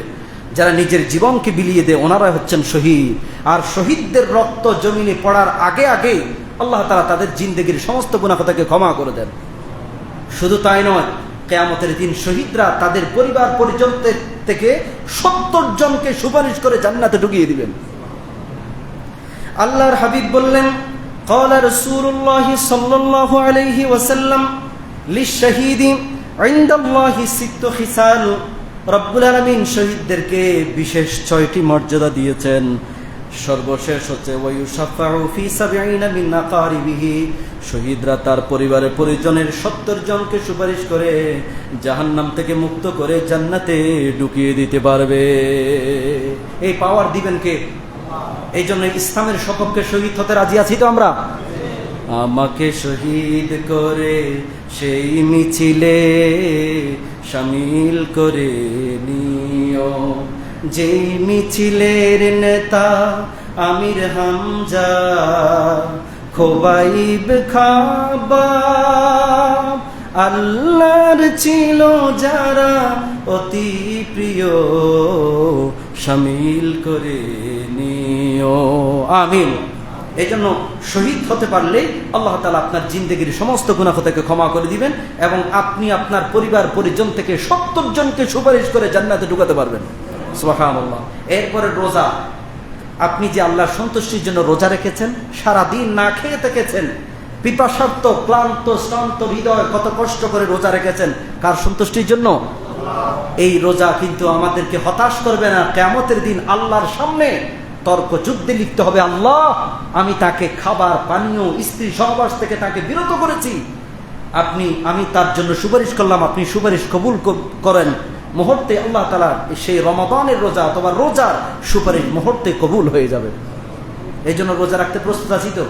যারা নিজের জীবনকে বিলিয়ে দেয়, ওনারা হচ্ছেন শহীদ। আর শহীদদের রক্ত জমিনে পড়ার আগে আগে আল্লাহ তাআলা তাদের জিন্দেগির সমস্ত গুনাহ তাকে ক্ষমা করে দেন। শুধু তাই নয়, কিয়ামতের দিন শহীদরা তাদের পরিবার পরিজনদের থেকে 70 জনকে সুপারিশ করে জান্নাতে ঢুকিয়ে দিবেন। আল্লাহর হাবিব বললেন, ক্বালা রাসূলুল্লাহ সাল্লাল্লাহু আলাইহি ওয়াসাল্লাম লিশ-শাহীদি ইনদাল্লাহি সিত্তু খিসাল। রব্বুল আলামিন শহীদদেরকে বিশেষ 6টি মর্যাদা দিয়েছেন। সর্বশেষ হচ্ছে ওয়ায়ুশাফাউ ফি 70 মিন আকারিবিহি, শহীদরা তার পরিবারের পরিজনের 70 জনকে সুপারিশ করে জাহান্নাম থেকে মুক্ত করে জান্নাতে ঢুকিয়ে দিতে পারবে। এই পাওয়ার দিবেন কে? এই জন্য ইসলামের সপক্ষে শহীদ হতে রাজি আছি তো আমরা? আমাকে শহীদ করে সেই মিছিলে শামিল করে নিও, যেই মিছিলের নেতা আমির হামজা, খোবাইব খাবাব, আল্লাহর ছিল যারা অতি প্রিয়, শামিল করে নিও। আমিন। এই জন্য শহীদ হতে পারলে আল্লাহ তাআলা আপনার জিন্দেগির সমস্ত গুনাহ থেকে ক্ষমা করে দিবেন এবং আপনি আপনার পরিবার পরিজন থেকে 70 জনকে সুপারিশ করে জান্নাতে ঢুকাতে পারবেন। সুবহানাল্লাহ। এরপরে রোজা, আপনি যে আল্লাহর সন্তুষ্টির জন্য রোজা রেখেছেন, সারা দিন না খেয়ে থেকেছেন, পিপাসার্ত ক্লান্ত শ্রান্ত হৃদয় কত কষ্ট করে রোজা রেখেছেন, কার সন্তুষ্টির জন্য? এই রোজা কিন্তু আমাদেরকে হতাশ করবে না। কিয়ামতের দিন আল্লাহর সামনে তর্ক যুদ্ধে লিখতে হবে, আল্লাহ আমি তাকে খাবার পানীয় স্ত্রী সহবাস থেকে তাকে বিরত করেছি, আমি তার জন্য সুপারিশ করলাম, আপনি সুপারিশ কবুল করেন। মুহূর্তে আল্লাহ তাআলা সেই রমাদানের রোজা অথবা রোজার সুপারিশ মুহূর্তে কবুল হয়ে যাবে। এই জন্য রোজা রাখতে প্রস্তুত আছি তো?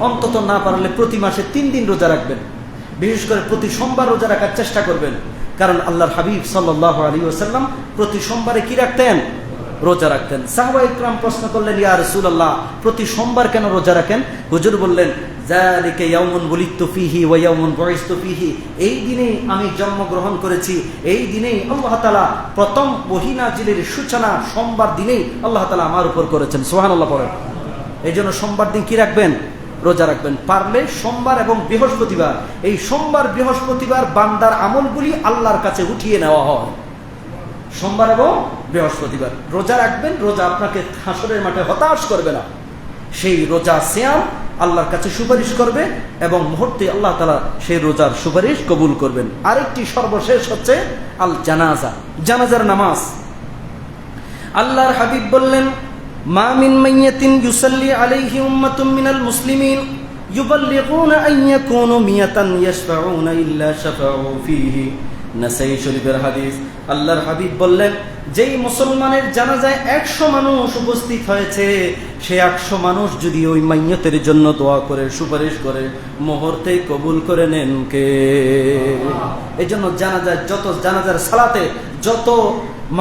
অন্তত না পারলে প্রতি মাসে 3 দিন রোজা রাখবেন, বিশেষ করে প্রতি সোমবার রোজা রাখার চেষ্টা করবেন। কারণ আল্লাহর হাবিব সাল্লাল্লাহু আলাইহি ওয়াসাল্লাম প্রতি সোমবারে কি রাখতেন? রোজা রাখতেন। সাহাবায়ে ইকরাম প্রশ্ন করলেন, ইয়া রাসূলুল্লাহ প্রতি সোমবার কেন রোজা রাখেন? হুজুর বললেন, যালিকা ইয়াউমুন বুলিতু ফীহি ওয়া ইয়াউমুন বুইসতু ফীহি, এই দিনেই আমি জন্মগ্রহণ করেছি, এই দিনেই আল্লাহ তাআলা প্রথম ওহী নাজিলের সূচনা সোমবার দিনেই আল্লাহ তাআলা আমার উপর করেছেন। সুবহানাল্লাহ পড়েন। এই জন্য সোমবার দিন কি রাখবেন? রোজা রাখবেন। পারলে সোমবার এবং বৃহস্পতিবার, এই সোমবার বৃহস্পতিবার বান্দার আমলগুলি আল্লাহর কাছে উঠিয়ে নেওয়া হয়। সোমবার এবং বৃহস্পতিবার রোজা রাখবেন। রোজা আপনাকে হাসরের মাঠে হতাশ করবে না। সেই রোজা সিয়াম আল্লাহর কাছে সুপারিশ করবে এবং মুহূর্তে আল্লাহ তাআলা সেই রোজার সুপারিশ কবুল করবেন। আরেকটি সর্বশেষ হচ্ছে আল জানাজা, জানাজার নামাজ। আল্লাহর হাবিব বললেন, মা মিন মাইয়াতিন ইউসাল্লি আলাইহি উম্মাতুম মিনাল মুসলিমিন ইউবাল্লিগুনা আন ইয়াকুনু মিয়াতান ইয়াশফাউনা ইল্লা শাফাউ ফীহি। নাসাই শরীফের হাদিস। আল্লাহর হাবিব বললেন, যেই মুসলমানের জানাজায় 100 মানুষ উপস্থিত হয়েছে, সে 100 মানুষ যদি ওই মাইয়তের জন্য দোয়া করে সুপারিশ করে মুহূর্তেই কবুল করে নেন কে? এই জন্য জানাজার সালাতে যত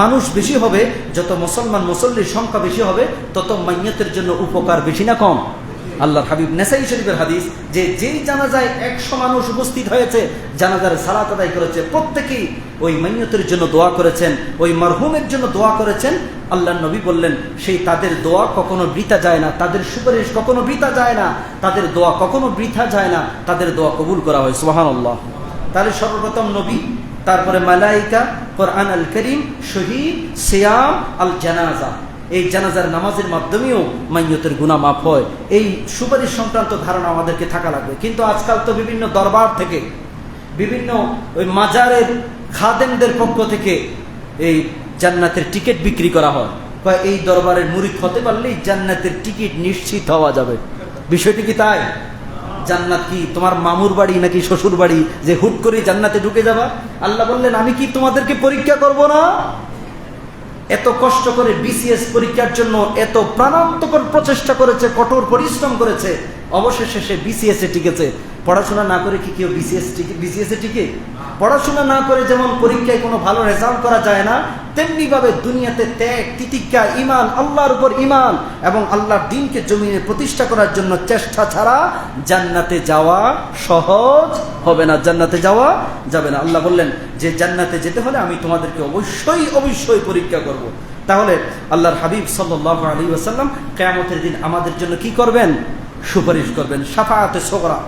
মানুষ বেশি হবে, যত মুসলমান মুসল্লির সংখ্যা বেশি হবে, তত মাইয়তের জন্য উপকার বেশি না কম? আল্লাহর হাবিব নাসাই শরীফের হাদিস, যে যেই জানাজায় 100 মানুষ উপস্থিত হয়েছে, জানাজার সালাত আদায় করেছে, প্রত্যেকেই ওই মাইয়তের জন্য দোয়া করেছেন, ওই মারহুমের জন্য দোয়া করেছেন। আল্লাহর নবী বললেন, সেই তাদের দোয়া কখনো বৃথা যায় না, তাদের সুপারিশ কখনো বৃথা যায় না, তাদের দোয়া কখনো বৃথা যায় না, তাদের দোয়া কবুল করা হয়। সুবহানাল্লাহ। তাহলে সর্বপ্রথম নবী, তারপরে মালাইকা, কোরআন আল করিম, শহীদ, সিয়াম, আল জানাজা। এই জানাজার নামাজের মাধ্যমেও মাইয়তের গুনাহ মাফ হয়। এই সুপারিশ সংক্রান্ত ধারণা আমাদেরকে থাকা লাগবে। কিন্তু আজকাল তো বিভিন্ন দরবার থেকে, বিভিন্ন ওই মাজারের খাদেমদের পক্ষ থেকে এই জান্নাতের টিকিট বিক্রি করা হয়। এই দরবারের মুরিদ হতে পারলেই জান্নাতের টিকিট নিশ্চিত হওয়া যাবে। বিষয়টি কি তাই? জান্নাত কি তোমার মামুর বাড়ি নাকি শ্বশুর বাড়ি যে হুট করে জান্নাতে ঢুকে যাবা? আল্লাহ বললেন, আমি কি তোমাদেরকে পরীক্ষা করব না? এত কষ্ট করে বিসিএস পরীক্ষার জন্য এত প্রাণান্তকর প্রচেষ্টা করেছে, কঠোর পরিশ্রম করেছে, অবশেষে সে বিসিএস এ টিকেছে। পড়াশোনা না করে কি কেউ বিসিএস এ টিকে? পড়াশোনা না করে যেমন পরীক্ষায় কোনো ভালো রেজাল্ট করা যায় না, তেমনি ভাবে দুনিয়াতে ত্যাগ, তিতিক্ষা, ঈমান, আল্লাহর উপর ঈমান এবং আল্লাহর দ্বীনকে জমিনে প্রতিষ্ঠা করার জন্য চেষ্টা ছাড়া জান্নাতে যাওয়া সহজ হবে না, জান্নাতে যাওয়া যাবে না। আল্লাহ বললেন যে জান্নাতে যেতে হলে আমি তোমাদেরকে অবশ্যই পরীক্ষা করব। তাহলে আল্লাহর হাবিব সাল্লাল্লাহু আলাইহি ওয়াসাল্লাম কিয়ামতের দিন আমাদের জন্য কি করবেন? সুপারিশ করবেন, শাফাআতে সুগরা।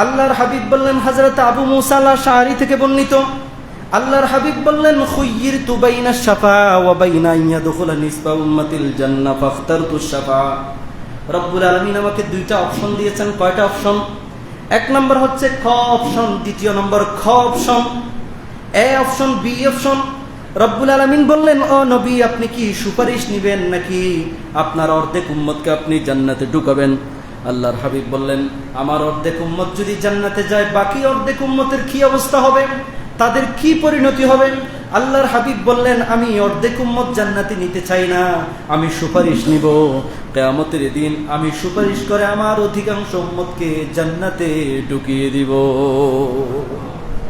আল্লাহর হাবিব বললেন, হযরত আবু মুসা আল-আশআরী থেকে বর্ণিত, আল্লাহর হাবিব বললেন, খুয়্য়িরতু বাইনা শাফা ওয়া বাইনা ইয়াদখুলা নিসফা উম্মাতিল জান্নাহ ফাখতারতু শাফা। রব্বুল আলামিন আমাকে দুইটা অপশন দিয়েছেন। কয়টা অপশন? এক নম্বর হচ্ছে খ অপশন, দ্বিতীয় নম্বর খ option. A option, B option. রব্বুল আলামিন বললেন, ও নবী, আপনি কি সুপারিশ নিবেন নাকি আপনার অর্ধেক উম্মতকে আপনি জান্নাতে ঢুকাবেন? আল্লাহর হাবিব বললেন, আমার অর্ধেক উম্মত যদি জান্নাতে যায়, বাকি অর্ধেক উম্মতের কি অবস্থা হবে, তাদের কি পরিণতি হবে? আল্লাহর হাবিব বললেন, আমি অর্ধেক উম্মত জান্নাতে নিতে চাই না, আমি সুপারিশ নিব। কিয়ামতের দিন আমি সুপারিশ করে আমার অধিকাংশ উম্মতকে জান্নাতে ঢুকিয়ে দিব।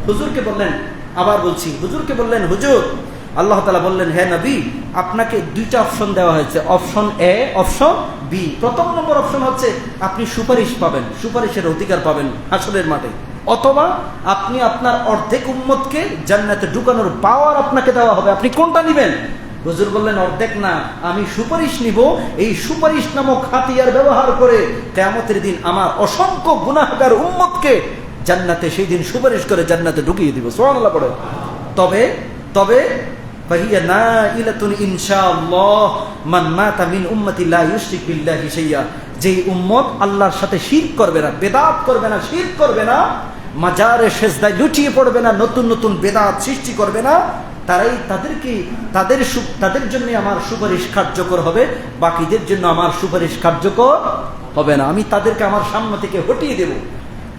হুজুরকে বললেন, আবার বলছি, হুজুরকে বললেন, হুজুর, আল্লাহ তাআলা বললেন, হে নবী, আপনাকে দুইটা অপশন দেওয়া হয়েছে, অপশন এ, অপশন বি। প্রথম নম্বর অপশন হচ্ছে আপনি সুপারিশ পাবেন, সুপারিশের অধিকার পাবেন হাসরের মাঠে, অথবা আপনি আপনার অর্ধেক উম্মতকে জান্নাতে ঢুকানোর পাওয়ার আপনাকে দেওয়া হবে। আপনি কোনটা নেবেন? হুজুর বললেন, অর্ধেক না, আমি সুপারিশ নিব। এই সুপারিশ নামক হাতিয়ার ব্যবহার করে কিয়ামতের দিন আমার অসংখ্য গুনাহগার উম্মতকে জান্নাতে সেই দিন সুপারিশ করে জান্নাতে ঢুকিয়ে দিব। সুবহানাল্লাহ পড়ে। তবে ফাহিয়া নাইলাতুন ইনশাআল্লাহ মান মাতা মিন উম্মতি লা ইউশরিক বিল্লাহি শাইয়া। যেই উম্মত আল্লাহর সাথে শিরক করবে না, বেদাত করবে না, শিরক করবে না, মাজারে সেজদায় লুটিয়ে পড়বে না, নতুন নতুন বেদাত সৃষ্টি করবে না, তারাই তাদের জন্য আমার সুপারিশ কার্যকর হবে, বাকিদের জন্য আমার সুপারিশ কার্যকর হবে না। আমি তাদেরকে আমার সামনে থেকে হটিয়ে দেব,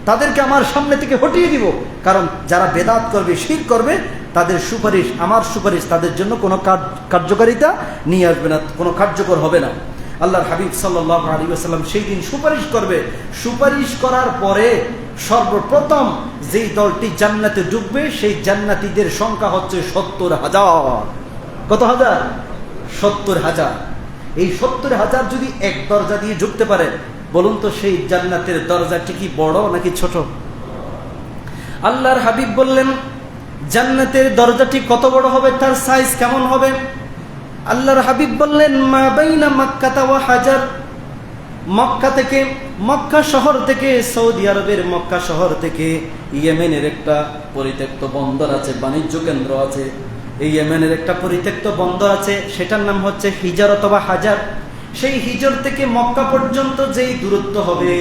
তাদেরকে আমার সামনে থেকে হটিয়ে দিব। কারণ যারা বেদাত করবে, শিরক করবে, তাদের সুপারিশ, আমার সুপারিশ তাদের জন্য কোনো কার্যকারিতা নিয়ে আসবে না, কোনো কার্যকর হবে না। আল্লাহর হাবিব সাল্লাল্লাহু আলাইহি ওয়াসাল্লাম সেই দিন সুপারিশ করবে। সুপারিশ করার পরে সর্বপ্রথম যেই দলটি জান্নাতে ঢুকবে, সেই জান্নাতীদের সংখ্যা হচ্ছে ৭০,০০০। কত হাজার? ৭০,০০০। এই ৭০,০০০ যদি এক দরজা দিয়ে ঢুকতে পারে, বলুন তো সেই জান্নাতের দরজাটি কি বড় নাকি ছোট? আল্লাহর হাবিব বললেন, জান্নাতের দরজাটি কত বড় হবে, তার সাইজ কেমন হবে? আল্লাহর হাবিব বললেন, মা বাইনা মক্কা ওয়া হাজার। মক্কা শহর থেকে, সৌদি আরবের মক্কা শহর থেকে ইয়েমেনের একটা পরিত্যক্ত বন্দর আছে, বাণিজ্য কেন্দ্র আছে। এই ইয়েমেনের একটা পরিত্যক্ত বন্দর আছে, সেটার নাম হচ্ছে হিজর অথবা হাজার। সেই হিজর থেকে মক্কা পর্যন্ত যেই দূরত্ব হবে,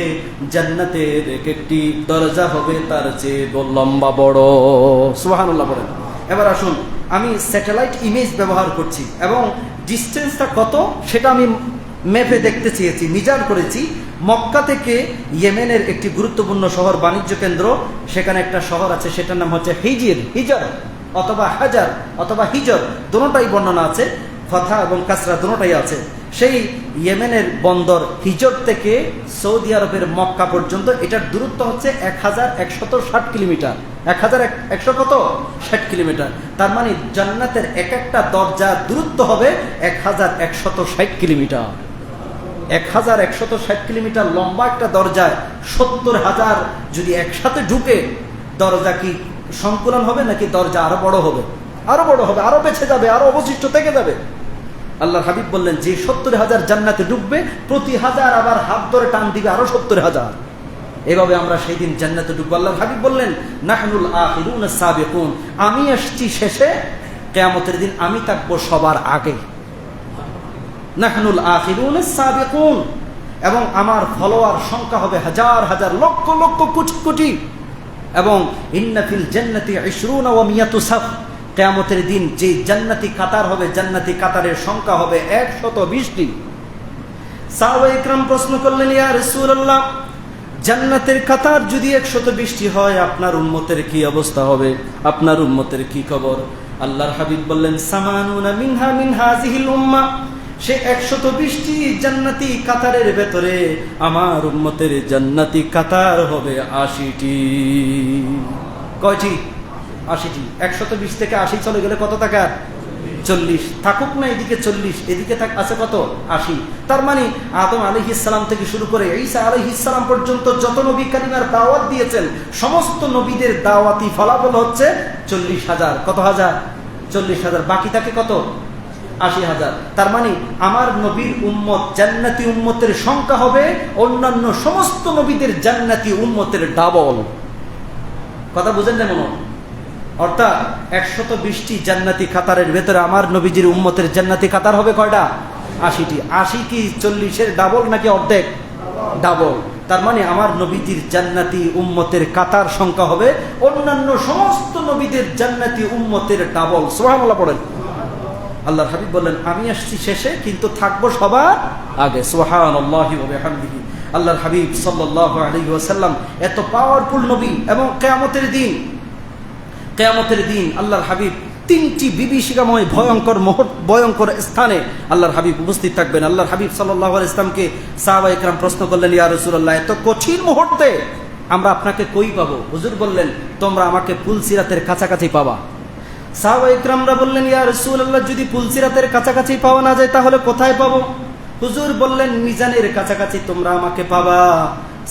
জান্নাতের এক একটি দরজা হবে তার চেয়ে লম্বা বড়। সুবহানাল্লাহ বলেন। এবার আসুন, আমি স্যাটেলাইট ইমেজ ব্যবহার করছি এবং ডিস্টেন্সটা কত সেটা আমি ম্যাপে দেখতে চেয়েছি, মিজার করেছি। মক্কা থেকে ইয়েমেনের একটি গুরুত্বপূর্ণ শহর, বাণিজ্য কেন্দ্র, সেখানে একটা শহর আছে, সেটার নাম হচ্ছে হিজর অথবা হাজার অথবা হিজর, দুটোটাই বর্ণনা আছে, ফাথা এবং কাসরা দুটোটাই আছে। সেই ইয়েমেনের বন্দর হিজর থেকে সৌদি আরবের মক্কা পর্যন্ত এটার দূরত্ব হচ্ছে 1160 কিলোমিটার। 1160 কিলোমিটার। তার মানে জান্নাতের এক একটা দরজার দূরত্ব হবে 1160 কিলোমিটার। 1160 কিলোমিটার লম্বা একটা দরজায় ৭০,০০০ যদি একসাথে ঢুকে, দরজা কি সংকুলন হবে নাকি দরজা আরো বড় হবে? আরো বড় হবে, আরো বেঁচে যাবে, আরো অবশিষ্ট থেকে যাবে। আল্লাহর হাবিব বললেন, যে ৭০,০০০ জান্নাতে ঢুকবে, প্রতি হাজার আবার হাত ধরে টান দিবে আরো ৭০,০০০। এভাবে আমরা সেই দিন জান্নাতে ঢুকবো। আল্লাহর হাবিব বললেন, নাহনুল আখিরুন সাবিকুন, আমি আসছি শেষে, কিয়ামতের দিন আমি থাকবো সবার আগে। নাহনুল আখিরুন সাবিকুন, এবং আমার ফলোয়ার সংখ্যা হবে হাজার হাজার, লক্ষ লক্ষ, কোটি কোটি। এবং ইন্না ফিল জান্নাতি 20 ওয়া 100 সাফ, কিয়ামতের দিন যে জান্নাতি কাতার হবে, জান্নাতি কাতারের সংখ্যা হবে 120টি। সাহাবায়ে ইকরাম প্রশ্ন করলেন, ইয়া রাসূলুল্লাহ, জান্নাতের কাতার যদি 120টি হয়, আপনার উম্মতের কি অবস্থা হবে, আপনার উম্মতের কি খবর? আল্লাহর হাবিব বললেন, সামানুনা মিনহা মিন হাযিহিল উম্মাহ, সে 120টি জান্নাতি কাতারের ভেতরে আমার উম্মতের জান্নাতি কাতার হবে 80টি। কয়টি? 80টি। 120 থেকে 80 চলে গেলে কত টাকা? 40। থাকুক না এদিকে 40, এদিকে আছে কত? 80। তার মানে আদম আলাইহিস সালাম থেকে শুরু করে ঈসা আলাইহিস সালাম পর্যন্ত যত নবী কারিমের দাওয়াত দিয়েছেন, সমস্ত নবীদের দাওয়াতি ফলাফল হচ্ছে 40,000। কত হাজার? 40,000। বাকি থাকে কত? 80,000। তার মানে আমার নবীর উম্মত, জান্নাতি উম্মতের সংখ্যা হবে অন্যান্য সমস্ত নবীদের জান্নাতি উম্মতের ডাবল। কথা বুঝেন না মনে? অর্থাৎ 120টি জান্নাতি কাতারের ভেতরে আমার নবীজির উম্মতের জান্নাতি কাতার হবে কয়টা? 80টি। 80 কি 40-এর ডাবল নাকি অর্ধেক? ডাবল। তার মানে আমার নবীজির জান্নাতি উম্মতের কাতার সংখ্যা হবে অন্যান্য সমস্ত নবীদের জান্নাতি উম্মতের ডাবল। সুবহানাল্লাহ পড়েন। আল্লাহর হাবিব বললেন, আমি আসছি শেষে, কিন্তু থাকবো সবার আগে। সুবহানাল্লাহি ওয়া বিহামদিহি। আল্লাহর হাবিব সাল্লাল্লাহু আলাইহি ওয়াসাল্লাম এত পাওয়ারফুল নবী, এবং কিয়ামতের দিন আল্লাহর হাবিব 3টি বিভীষিকাময় ভয়ঙ্কর স্থানে আল্লাহর হাবিব উপস্থিত থাকবেন। আল্লাহর হাবিব সাল্লাল্লাহু আলাইহি ওয়াসাল্লামকে সাহাবায়ে কেরাম প্রশ্ন করলেন, ইয়া রাসূলুল্লাহ, এত কঠিন মুহূর্তে আমরা আপনাকে কই পাবো? হুজুর বললেন, তোমরা আমাকে পুলসিরাতের কাছাকাছি পাবা। সাহাবায়ে কেরামরা বললেন, ইয়া রাসূলুল্লাহ, যদি পুলসিরাতের কাছাকাছি পাওয়া না যায় তাহলে কোথায় পাবো? হুজুর বললেন, মিজানের কাছাকাছি তোমরা আমাকে পাবা।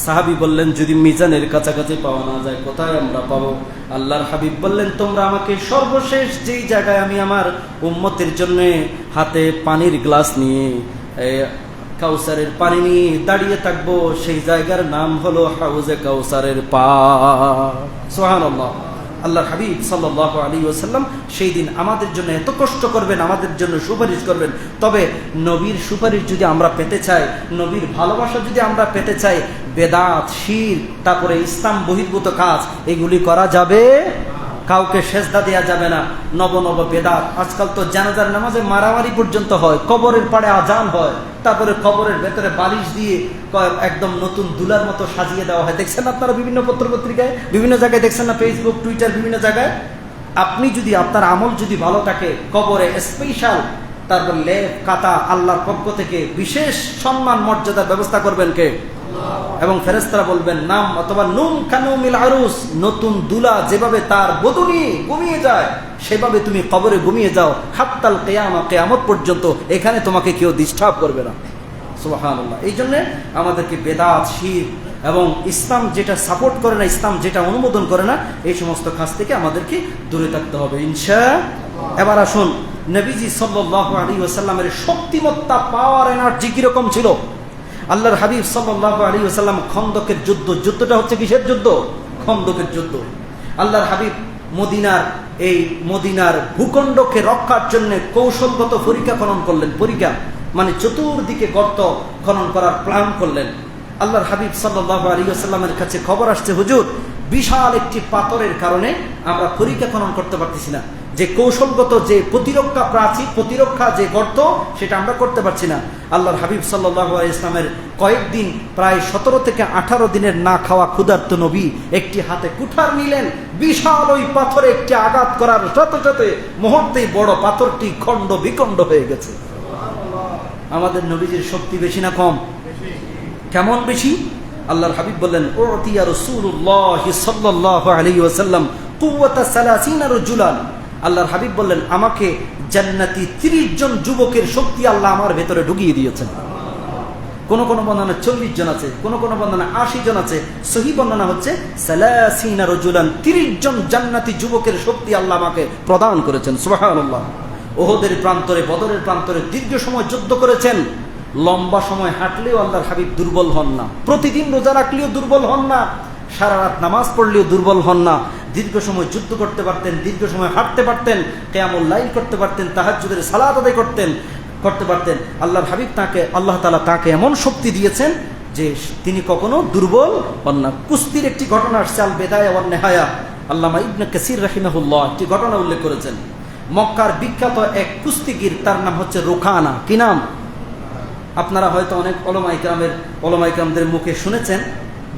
সাহাবী বললেন, যদি মিজানের কাছাকাছি পাওয়া না যায় কোথায় আমরা পাবো? আল্লাহর হাবিব বললেন, তোমরা আমাকে সর্বশেষ যেই জায়গায় আমি আমার উম্মতের জন্য হাতে পানির গ্লাস নিয়ে কাউসারের পানি নিয়ে দাঁড়িয়ে থাকবো, সেই জায়গার নাম হলো হাউজে কাউসারের পার। সুবহানাল্লাহ। আল্লাহর হাবিব সাল্লাল্লাহু আলাইহি ওয়াসাল্লাম সেই দিন আমাদের জন্য এত কষ্ট করবেন, আমাদের জন্য সুপারিশ করবেন। তবে নবীর সুপারিশ যদি আমরা পেতে চাই, নবীর ভালোবাসা যদি আমরা পেতে চাই, বেদাত, শিরক, তারপরে ইসলাম বহির্ভূত কাজ এগুলি করা যাবে, কাউকে সেজদা দেয়া যাবে না। নব বেদাত। আজকাল তো জানাজার নামাজে মারামারি পর্যন্ত হয়, কবরের পাড়ে আজান হয়, তারপরে কবরের ভেতরে বালিশ দিয়ে একদম নতুন দুলার মতো সাজিয়ে দেওয়া হয়। দেখছেন আপনারা বিভিন্ন পত্রিকায়, বিভিন্ন জায়গায় দেখছেন না, ফেসবুক, টুইটার, বিভিন্ন জায়গায়। আপনি যদি আপনার আমল যদি ভালো থাকে, কবরে স্পেশাল তারপর লেপ কাতা আল্লাহর পক্ষ থেকে বিশেষ সম্মান মর্যাদার ব্যবস্থা করবেন কে? এবং ফেরেশতারা বলবেন, নাম অথবা নুম কানুমিল আরুস, নতুন দুলা যেভাবে তার বদনি ঘুমিয়ে যায় সেভাবে তুমি কবরে ঘুমিয়ে যাও, হাত্তাল কিয়ামা, কিয়ামত পর্যন্ত এখানে তোমাকে কেউ ডিস্টার্ব করবে না। সুবহানাল্লাহ। এই জন্য আমাদেরকে বেদাত, শিরক এবং ইসলাম যেটা সাপোর্ট করে না, ইসলাম যেটা অনুমোদন করে না, এই সমস্ত কাজ থেকে আমাদেরকে দূরে থাকতে হবে ইনশাআল্লাহ। এবার আসুন, নবীজি সাল্লাল্লাহু আলাইহি ওয়াসাল্লামের শক্তিমত্তা, পাওয়ার, এনার্জি কিরকম ছিল? আল্লাহর হাবিব সাল্লাল্লাহু আলাইহি ওয়াসাল্লাম খন্দকের যুদ্ধটা হচ্ছে কিসের যুদ্ধ? খন্দকের যুদ্ধ। আল্লাহর হাবিব মদিনার ভূখণ্ডকে রক্ষার জন্য কৌশলগত পরীক্ষা খনন করলেন। পরীক্ষা মানে চতুর্দিকে গর্ত খনন করার প্ল্যান করলেন। আল্লাহর হাবিব সাল্লাল্লাহু আলাইহি ওয়াসাল্লামের কাছে খবর আসছে, হুজুর, বিশাল একটি পাথরের কারণে আমরা পরীক্ষা খনন করতে পারতেছি না, যে কৌশলগত যে প্রতিরক্ষা যে গর্ত, সেটা আমরা করতে পারছি না। আল্লাহর হাবিব সাল্লাল্লাহু আলাইহি ওয়াসাল্লামের কয়েকদিন, প্রায় 17 থেকে 18 দিনের না খাওয়া ক্ষুধার্ত নবী একটি হাতে কুঠার নিলেন, বিশাল ওই পাথরে একটি আঘাত করার সাথে সাথে মুহূর্তেই বড় পাথরটি খণ্ড বিখণ্ড হয়ে গেছে। আমাদের নবীজির শক্তি বেশি না কম? কেমন বেশি? আল্লাহর হাবিব বললেন, উতিয়া রাসূলুল্লাহ সাল্লাল্লাহু আলাইহি ওয়াসাল্লাম কুওয়াতা 30 রাজুলান। আল্লাহর হাবিব বললেন, আমাকে জান্নাতি 30 জন যুবকের শক্তি আল্লাহ আমার ভেতরে ঢুকিয়ে দিয়েছেন। কোন বর্ণনা 40 জন আছে, কোন বর্ণনা 80 জন আছে। সহিহ বর্ণনা হচ্ছে 30 রাজুলান, 30 জন জান্নাতি যুবকের শক্তি আল্লাহ আমাকে প্রদান করেছেন। সুবহানাল্লাহ। ওহদের প্রান্তরে, বদরের প্রান্তরে দীর্ঘ সময় যুদ্ধ করেছেন। লম্বা সময় হাঁটলেও আল্লাহর হাবিব দুর্বল হন না, প্রতিদিন রোজা রাখলেও দুর্বল হন না, সারা রাত নামাজ পড়লেও দুর্বল হন না। দীর্ঘ সময় যুদ্ধ করতে পারতেন, দীর্ঘ সময় হাঁটতে পারতেন, কিয়ামুল লাইল করতে পারতেন, তাহাজ্জুদের সালাত আদায় করতে পারতেন। আল্লাহর হাবিব আল্লাহ তাআলা তাকে এমন শক্তি দিয়েছেন যে তিনি কখনো দুর্বল হন না। কুস্তির একটি ঘটনা আসছে, আল বিদায়া ওয়ান নিহায়া। আল্লামা ইবনে কাসির রাহিমাহুল্লাহ একটি ঘটনা উল্লেখ করেছেন। মক্কার বিখ্যাত এক কুস্তিগির, তার নাম হচ্ছে রুখানা। কি নাম? আপনারা হয়তো অনেক ওলামা ইকরামদের মুখে শুনেছেন,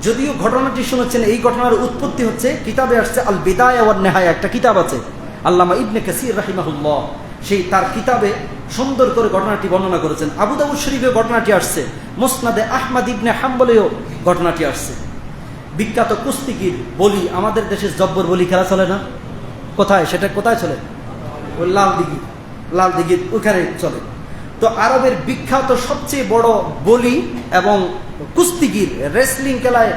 যদিও ঘটনাটি শুনেছেন। এই ঘটনার উৎপত্তি হচ্ছে, কিতাবে আসছে আল বিদায়া ওয়ান নিহায়া, একটা কিতাব আছে আল্লামা ইবনে কাসির রাহিমাহুল্লাহ, সেই তার কিতাবে সুন্দর করে ঘটনাটি বর্ণনা করেছেন। আবু দাউদ শরীফে ঘটনাটি আসছে, মুসনাদে আহমদ ইবনে হাম্বলেও ঘটনাটি আসছে। বিখ্যাত কুস্তিগির বলি, আমাদের দেশে জব্বর বলি খেলা চলে না? কোথায় সেটা কোথায় চলে? ওই লাল দিঘির ওখানে চলে। তো আরবের বিখ্যাত সবচেয়ে বড় বলি এবং কুস্তিগির, রেসলিং খেলায়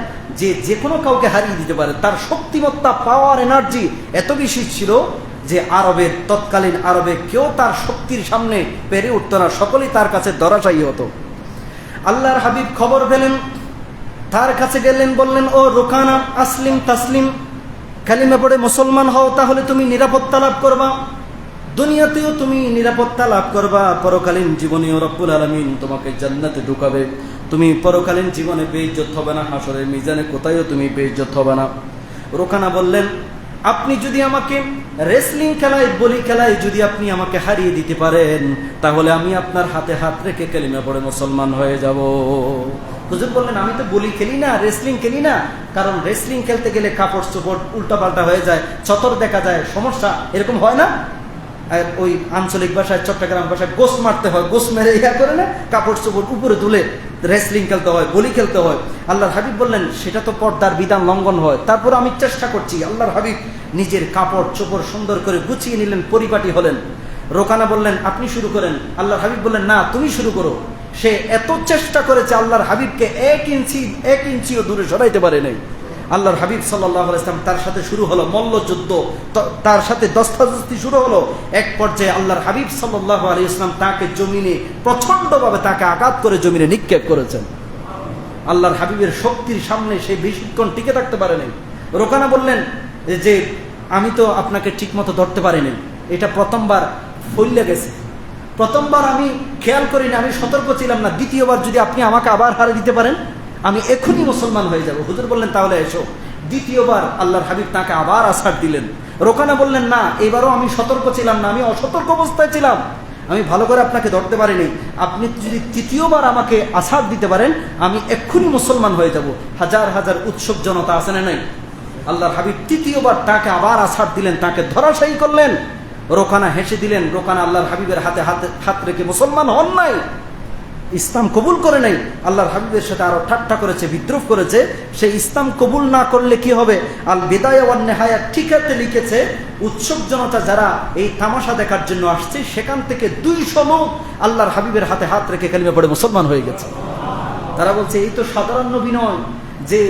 যে কোনো কাউকে হারিয়ে দিতে পারে, তার শক্তিমত্তা, পাওয়ার, এনার্জি এত বেশি ছিল যে তৎকালীন আরবে কেউ তার শক্তির সামনে পেরে উঠত না, সকলেই তার কাছে ধরাশায়ী হতো। আল্লাহর হাবিব খবর পেলেন, তার কাছে গেলেন, বললেন, ও রুকানা, আসলিম তাসলিম, কালিমা পড়ে মুসলমান হও, তাহলে তুমি নিরাপত্তা লাভ করবা, দুনিয়াতেও তুমি নিরাপত্তা লাভ করবা, পরকালীন জীবনেও রব্বুল আলামিন তোমাকে জান্নাতে ঢুকাবে। তুমি পরকালীন জীবনে বেইজ্জত হবে না, হাসরের মিজানে কোথায়ও তুমি বেইজ্জত হবে না। রোকানা বললেন, আপনি যদি আমাকে রেসলিং খেলায়, বলি খেলায় যদি আপনি আমাকে হারিয়ে দিতে পারেন, তাহলে আমি আপনার হাতে হাত রেখে কালিমা পড়ে মুসলমান হয়ে যাব। হুজুর বললেন, আমি তো বলি খেলি না, রেসলিং খেলি না, কারণ রেসলিং খেলতে গেলে কাপড় চোপড় উল্টাপাল্টা হয়ে যায়, চতর দেখা যায়, সমস্যা এরকম হয় না? ওই আঞ্চলিক ভাষায়, চট্টগ্রাম ভাষায় গোস মারতে হয়, গোস মেরে ইয়া করে না, কাপড় চোপড় উপরে তুলে রেসলিং খেলতে হয়, বলি খেলতে হয়। আল্লাহর হাবিব বললেন, সেটা তো পর্দার বিধান লঙ্ঘন হয়, তারপর আমি চেষ্টা করছি। আল্লাহর হাবিব নিজের কাপড় চোপড় সুন্দর করে গুছিয়ে নিলেন, পরিপাটি হলেন। রোকানা বললেন, আপনি শুরু করেন। আল্লাহর হাবিব বললেন, না, তুমি শুরু করো। সে এত চেষ্টা করেছে, আল্লাহর হাবিবকে এক ইঞ্চিও দূরে সরাইতে পারে নাই। আল্লাহর হাবিব সাল্লাল্লাহু আলাইহি ওয়াসাল্লাম, তার সাথে শুরু হলো মল্লযুদ্ধ, তার সাথে দস্তাদস্তি শুরু হলো। এক পর্যায়ে আল্লাহর হাবিব সাল্লাল্লাহু আলাইহি ওয়াসাল্লাম তাকে জমিনে প্রচন্ডভাবে তাকে আঘাত করে জমিনে নিক্ষেপ করেছেন। আল্লাহর হাবিবের শক্তির সামনে সে বেশিক্ষণ টিকে থাকতে পারে নাই। রোকানা বললেন যে, আমি তো আপনাকে ঠিক মতো ধরতে পারিনি, এটা প্রথমবার ফইলে গেছে, প্রথমবার আমি খেয়াল করিনি, আমি সতর্ক ছিলাম না, দ্বিতীয়বার যদি আপনি আমাকে আবার হারিয়ে দিতে পারেন, আমি এখনই মুসলমান হয়ে যাব। হুজুর বললেন, তাহলে এসো। দ্বিতীয়বার আল্লাহর হাবিব তাকে আবার আছাড় দিলেন। রোকানা বললেন, না, এবারও আমি সতর্ক ছিলাম না, আমি অসতর্ক অবস্থায় ছিলাম, আমি ভালো করে আপনাকে ধরতে পারিনি। আপনি যদি তৃতীয়বার আমাকে আছাড় দিতে পারেন, আমি এক্ষুনি মুসলমান হয়ে যাব। হাজার হাজার উৎসুক জনতা আছে না নাই? আল্লাহর হাবিব তৃতীয়বার তাকে আবার আছাড় দিলেন, তাকে ধরাশায়ী করলেন। রোকানা হেসে দিলেন। রোকানা আল্লাহর হাবিবের হাতে হাত রেখে মুসলমান হন নাই, ইসলাম কবুল করে নাই। আল্লাহর হাবিবের সাথে আরো ঠাট্টা করেছে, বিদ্রুপ করেছে। সে ইসলাম কবুল না করলে কি হবে? আল বিদায়া ওয়ান নিহায়া ঠিকাতে লিখেছে, উৎসব জনতা যারা এই তামাশা দেখার জন্য আসছে, সেখান থেকে 200 লোক আল্লাহর হাবিবের হাতে হাত রেখে কালিমা পড়ে মুসলমান হয়ে গেছে। তারা বলছে, এই তো সাধারণ নবী নয়, যে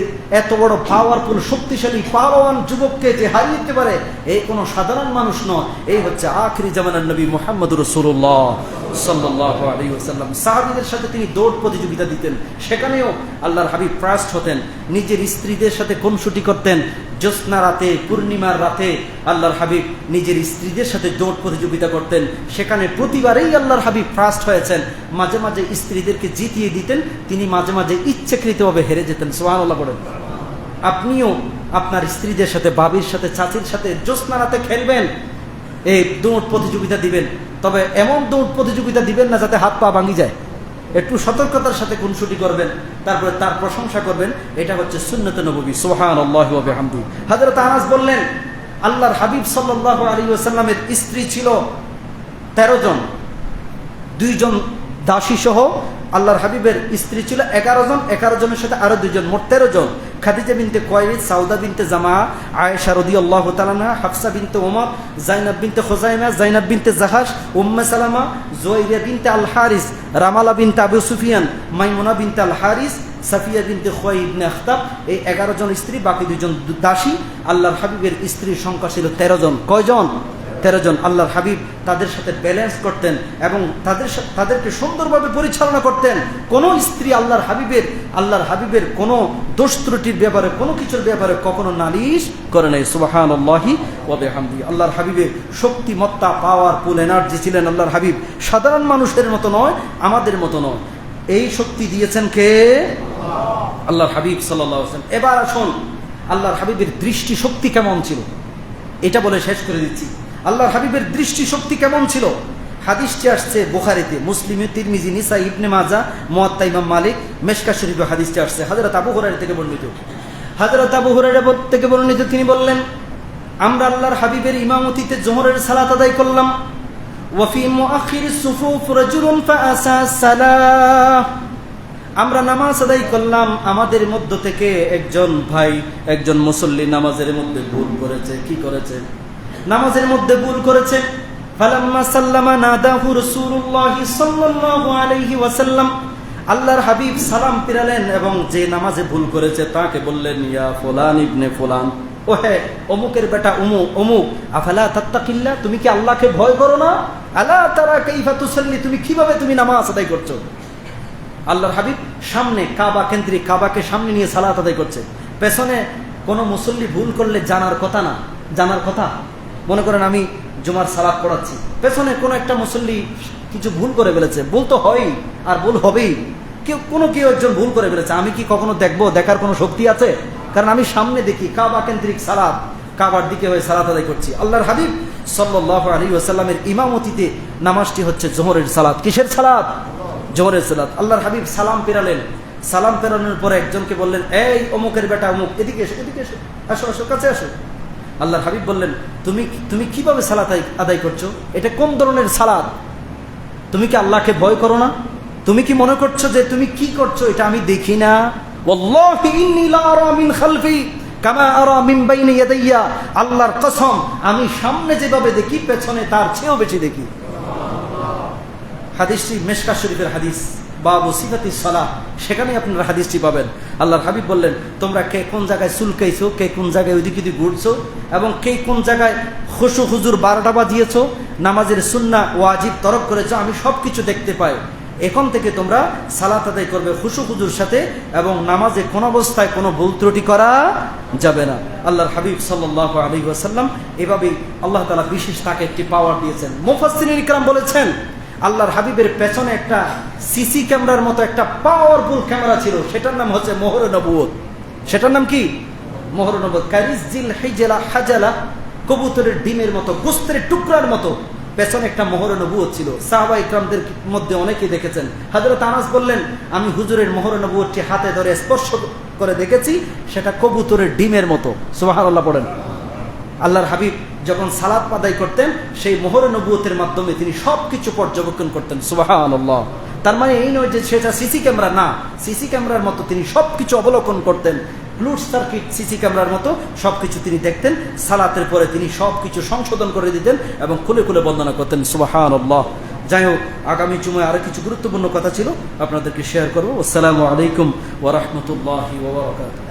এত বড় পাওয়ারফুল শক্তিশালী পাওয়ান যুবককে যে হারিয়ে দিতে পারে, এই কোনো সাধারণ মানুষ নয়, এই হচ্ছে আখিরি জামানার নবী মুহাম্মদুর রাসূলুল্লাহ সাল্লাল্লাহু আলাইহি ওয়াসাল্লাম। সাহাবীদের সাথে তিনি দৌড় প্রতিযোগিতা দিতেন, সেখানেও আল্লাহর হাবিব ফার্স্ট হতেন। নিজের স্ত্রীদের সাথে খুনসুটি করতেন। জ্যোৎস্না রাতে, পূর্ণিমার রাতে আল্লাহর হাবিব নিজের স্ত্রীদের সাথে দৌড় প্রতিযোগিতা করতেন, সেখানে প্রতিবারেই আল্লাহর হাবিব ফার্স্ট হয়েছেন। মাঝে মাঝে স্ত্রীদেরকে জিতিয়ে দিতেন, তিনি মাঝে মাঝে ইচ্ছাকৃতভাবে হেরে যেতেন। সুবহানাল্লাহ বলেন। আপনিও আপনার স্ত্রীদের সাথে, বাবির সাথে, চাচির সাথে জ্যোৎস্না রাতে খেলবেন, এই দৌড় প্রতিযোগিতা দিবেন, তবে এমন দৌড় প্রতিযোগিতা দিবেন না যাতে হাত পা ভাঙি যায়। একটু সতর্কতার সাথে খুনসুটি করবেন, তারপরে তার প্রশংসা করবেন। এটা হচ্ছে সুন্নতে নববী। সুবহানাল্লাহি ওয়া বিহামদিহি। হযরত আনাস বললেন, আল্লাহর হাবিব সাল্লাল্লাহু আলাইহি ওয়াসাল্লামের স্ত্রী ছিল 13 জন, 2 জন দাসী সহ। আল্লাহর হাবিবের স্ত্রী ছিল 11 জন, 11 জনের সাথে আরো 2 জন, মোট 13 জন। খাদিজা বিনতে কুয়াইলিদ, সাউদা বিনতে জামা, আয়েশা রাদিয়াল্লাহু তাআলা আনহা, হাফসা বিনতে ওমর, জাইনাব বিনতে খুজাইমা, জাইনাব বিনতে জাহাশ, উম্মে সালামা, জুয়াইরিয়া বিনতে আল হারিস, রামালা বিনতে আবু সুফিয়ান, মাইমুনা বিনতে আল হারিস, সাফিয়া বিনতে খুয়াই ইবনে আখতাব। এই 11 জন স্ত্রী, বাকি 2 জন দাসী। আল্লাহর হাবিবের স্ত্রীর সংখ্যা ছিল 13 জন। কয়জন? 13 জন। আল্লাহর হাবিব তাদের সাথে ব্যালেন্স করতেন এবং তাদেরকে সুন্দরভাবে পরিচালনা করতেন। কোন স্ত্রী আল্লাহর হাবিবের কোন দোষ ত্রুটির ব্যাপারে, কোনো কিছুর ব্যাপারে কখনো নালিশ করে নাই। সুবহানাল্লাহি ওয়া বিহামদিহি। আল্লাহর হাবিবের শক্তিমত্তা, পাওয়ারফুল এনার্জি ছিলেন আল্লাহর হাবিব। সাধারণ মানুষের মতো নয়, আমাদের মতো নয়। এই শক্তি দিয়েছেন কে? আল্লাহর হাবিব সাল্লাল্লাহু আলাইহি ওয়াসাল্লাম। এবার আসুন, আল্লাহর হাবিবের দৃষ্টি শক্তি কেমন ছিল, এটা বলে শেষ করে দিচ্ছি। আল্লাহর হাবিবের দৃষ্টি শক্তি কেমন ছিল? হাদিসটি আসছে বুখারীতে, মুসলিমে, তিরমিজি, নিসাই, ইবনে মাজাহ, মুয়াত্তা ইমাম মালিক, মিশকাত শরীফে হাদিসটি আসছে। হযরত আবু হুরায়রা থেকে বর্ণিত। হযরত আবু হুরায়রা থেকে বর্ণিত, তিনি বললেন, আমরা আল্লাহর হাবিবের ইমামতিতে যোহরের সালাত আদায় করলাম। ওয়া ফি মুআখিরিস সুফুফ রাজুলুন ফাআসা সালাহ। আমরা নামাজ আদায় করলাম, আমাদের মধ্য থেকে একজন ভাই, একজন মুসল্লি নামাজের মধ্যে ভুল করেছে। কি করেছে? নামাজের মধ্যে ভুল করেছে। ফালাম্মা সাল্লামা নাদাহু রাসূলুল্লাহ সাল্লাল্লাহু আলাইহি ওয়াসাল্লাম। আল্লাহর হাবিব সালাম ফিরালেন এবং যে নামাজে ভুল করেছে তাকে বললেন, ইয়া ফুলান ইবনে ফুলান, ও হে অমুকের বেটা অমুক, আফালা তাত্তাকিল্লাহ, তুমি কি আল্লাহকে ভয় করো না? আলা তারা কাইফা তুসাল্লি, তুমি কিভাবে নামাজ আদায় করছো? আল্লাহর হাবিব সামনে কাবা কেন্দ্রিক, কাবাকে সামনে নিয়ে সালাত আদায় করছে, পেছনে কোনো মুসল্লি ভুল করলে জানার কথা না, জানার কথা। মনে করেন আমি জুমার সালাত পড়াচ্ছি, পেছনে কোনো একটা মুসল্লি কিছু ভুল করে ফেলেছে, ভুল তো হয়ই আর ভুল হবেই, কেউ একজন ভুল করে ফেলেছে, আমি কি কখনো দেখবো? দেখার কোনো শক্তি আছে? কারণ আমি সামনে দেখি কাবা কেন্দ্রিক সালাত, কাবার দিকে হয়ে সালাত আদায় করছি। আল্লাহর হাবিব সাল্লাল্লাহু আলাইহি ওয়াসাল্লামের ইমামতিতে নামাজটি হচ্ছে জোহরের সালাত। কিসের সালাত? জোহরের সালাত। আল্লাহর হাবিব সালাম পেরালেন, সালাম পেরানোর পরে একজনকে বললেন, এই অমুকের বেটা অমুক, এদিকে এসো, এদিকে এসো, আসো আসো, কাছে আসো। আল্লাহর হাবিব বললেন, তুমি কিভাবে সালাত আদায় করছো? এটা কোন ধরনের সালাত? তুমি কি আল্লাহকে ভয় করো না? তুমি কি মনে করছো যে তুমি কি করছো এটা আমি দেখি না? ওয়াল্লাহি ইন্নী লা আরা মিন খালফি কামা আরা মিন বাইনি ইয়াদাইয়া, আল্লাহর কসম আমি সামনে যেভাবে দেখি পেছনে তার চেয়েও বেশি দেখি। হাদিসটি মিশকাত শরীফের হাদিস, বাবু সিফাতিস সালাহ, সেখানে আপনারা হাদিসটি পাবেন। আল্লাহর হাবিব বললেন, তোমরা কে কোন জায়গায় চুলকাইছো, কে কোন জায়গায় ওইদিকে ঘুরছো, এবং কে কোন জায়গায় খুশু হুজুর 12টা বাজিয়েছো, নামাজের সুন্নাহ ওয়াজিব তরক করেছো, আমি সবকিছু দেখতে পাই। এখন থেকে তোমরা সালাত আদায় করবে খুশু হুজুর সাথে, এবং নামাজে কোন অবস্থায় কোনো ভুল ত্রুটি করা যাবে না। আল্লাহর হাবিব সাল্লাল্লাহু আলাইহি ওয়াসাল্লাম এভাবেই আল্লাহ তাআলা বিশেষ তাকে একটি পাওয়ার দিয়েছেন। মুফাসসিরিন ইকরাম বলেছেন, আল্লাহর হাবিবের পেছনে একটা সিসি ক্যামেরার মতো একটা পাওয়ারফুল ক্যামেরা ছিল, সেটার নাম হচ্ছে মোহরে নবুয়ত। সেটার নাম কি? মোহরে নবুয়ত। কারিজিল হিজলা হাজালা, কবুতরের ডিমের মতো, গোস্তের টুকরার মতো পেছনে একটা মোহরে নবুয়ত ছিল। সাহাবা ইকরামদের মধ্যে অনেকেই দেখেছেন। হযরত আনাস বললেন, আমি হুজুরের মোহরে নবুয়তটি হাতে ধরে স্পর্শ করে দেখেছি, সেটা কবুতরের ডিমের মতো। সুবহানাল্লাহ পড়েন। আল্লাহর হাবিব যখন সালাত আদায় করতেন, সেই মোহরে নবুয়তের মাধ্যমে তিনি সবকিছু পর্যবেক্ষণ করতেন। সুবহানাল্লাহ। তার মানে এই নয় যে সেটা সিসি ক্যামেরা না, সিসি ক্যামেরার মতো তিনি সবকিছু অবলোকন করতেন। ক্লোজ সার্কিট সিসি ক্যামেরার মতো সবকিছু তিনি দেখতেন। সালাতের পরে তিনি সবকিছু সংশোধন করে দিতেন এবং খুলে খুলে বন্দনা করতেন। সুবহানাল্লাহ। যাই হোক, আগামী জুমায় আরো কিছু গুরুত্বপূর্ণ কথা ছিল, আপনাদেরকে শেয়ার করবো। আসসালামু আলাইকুম ওয়া রাহমাতুল্লাহি ওয়া বারাকাতুহু।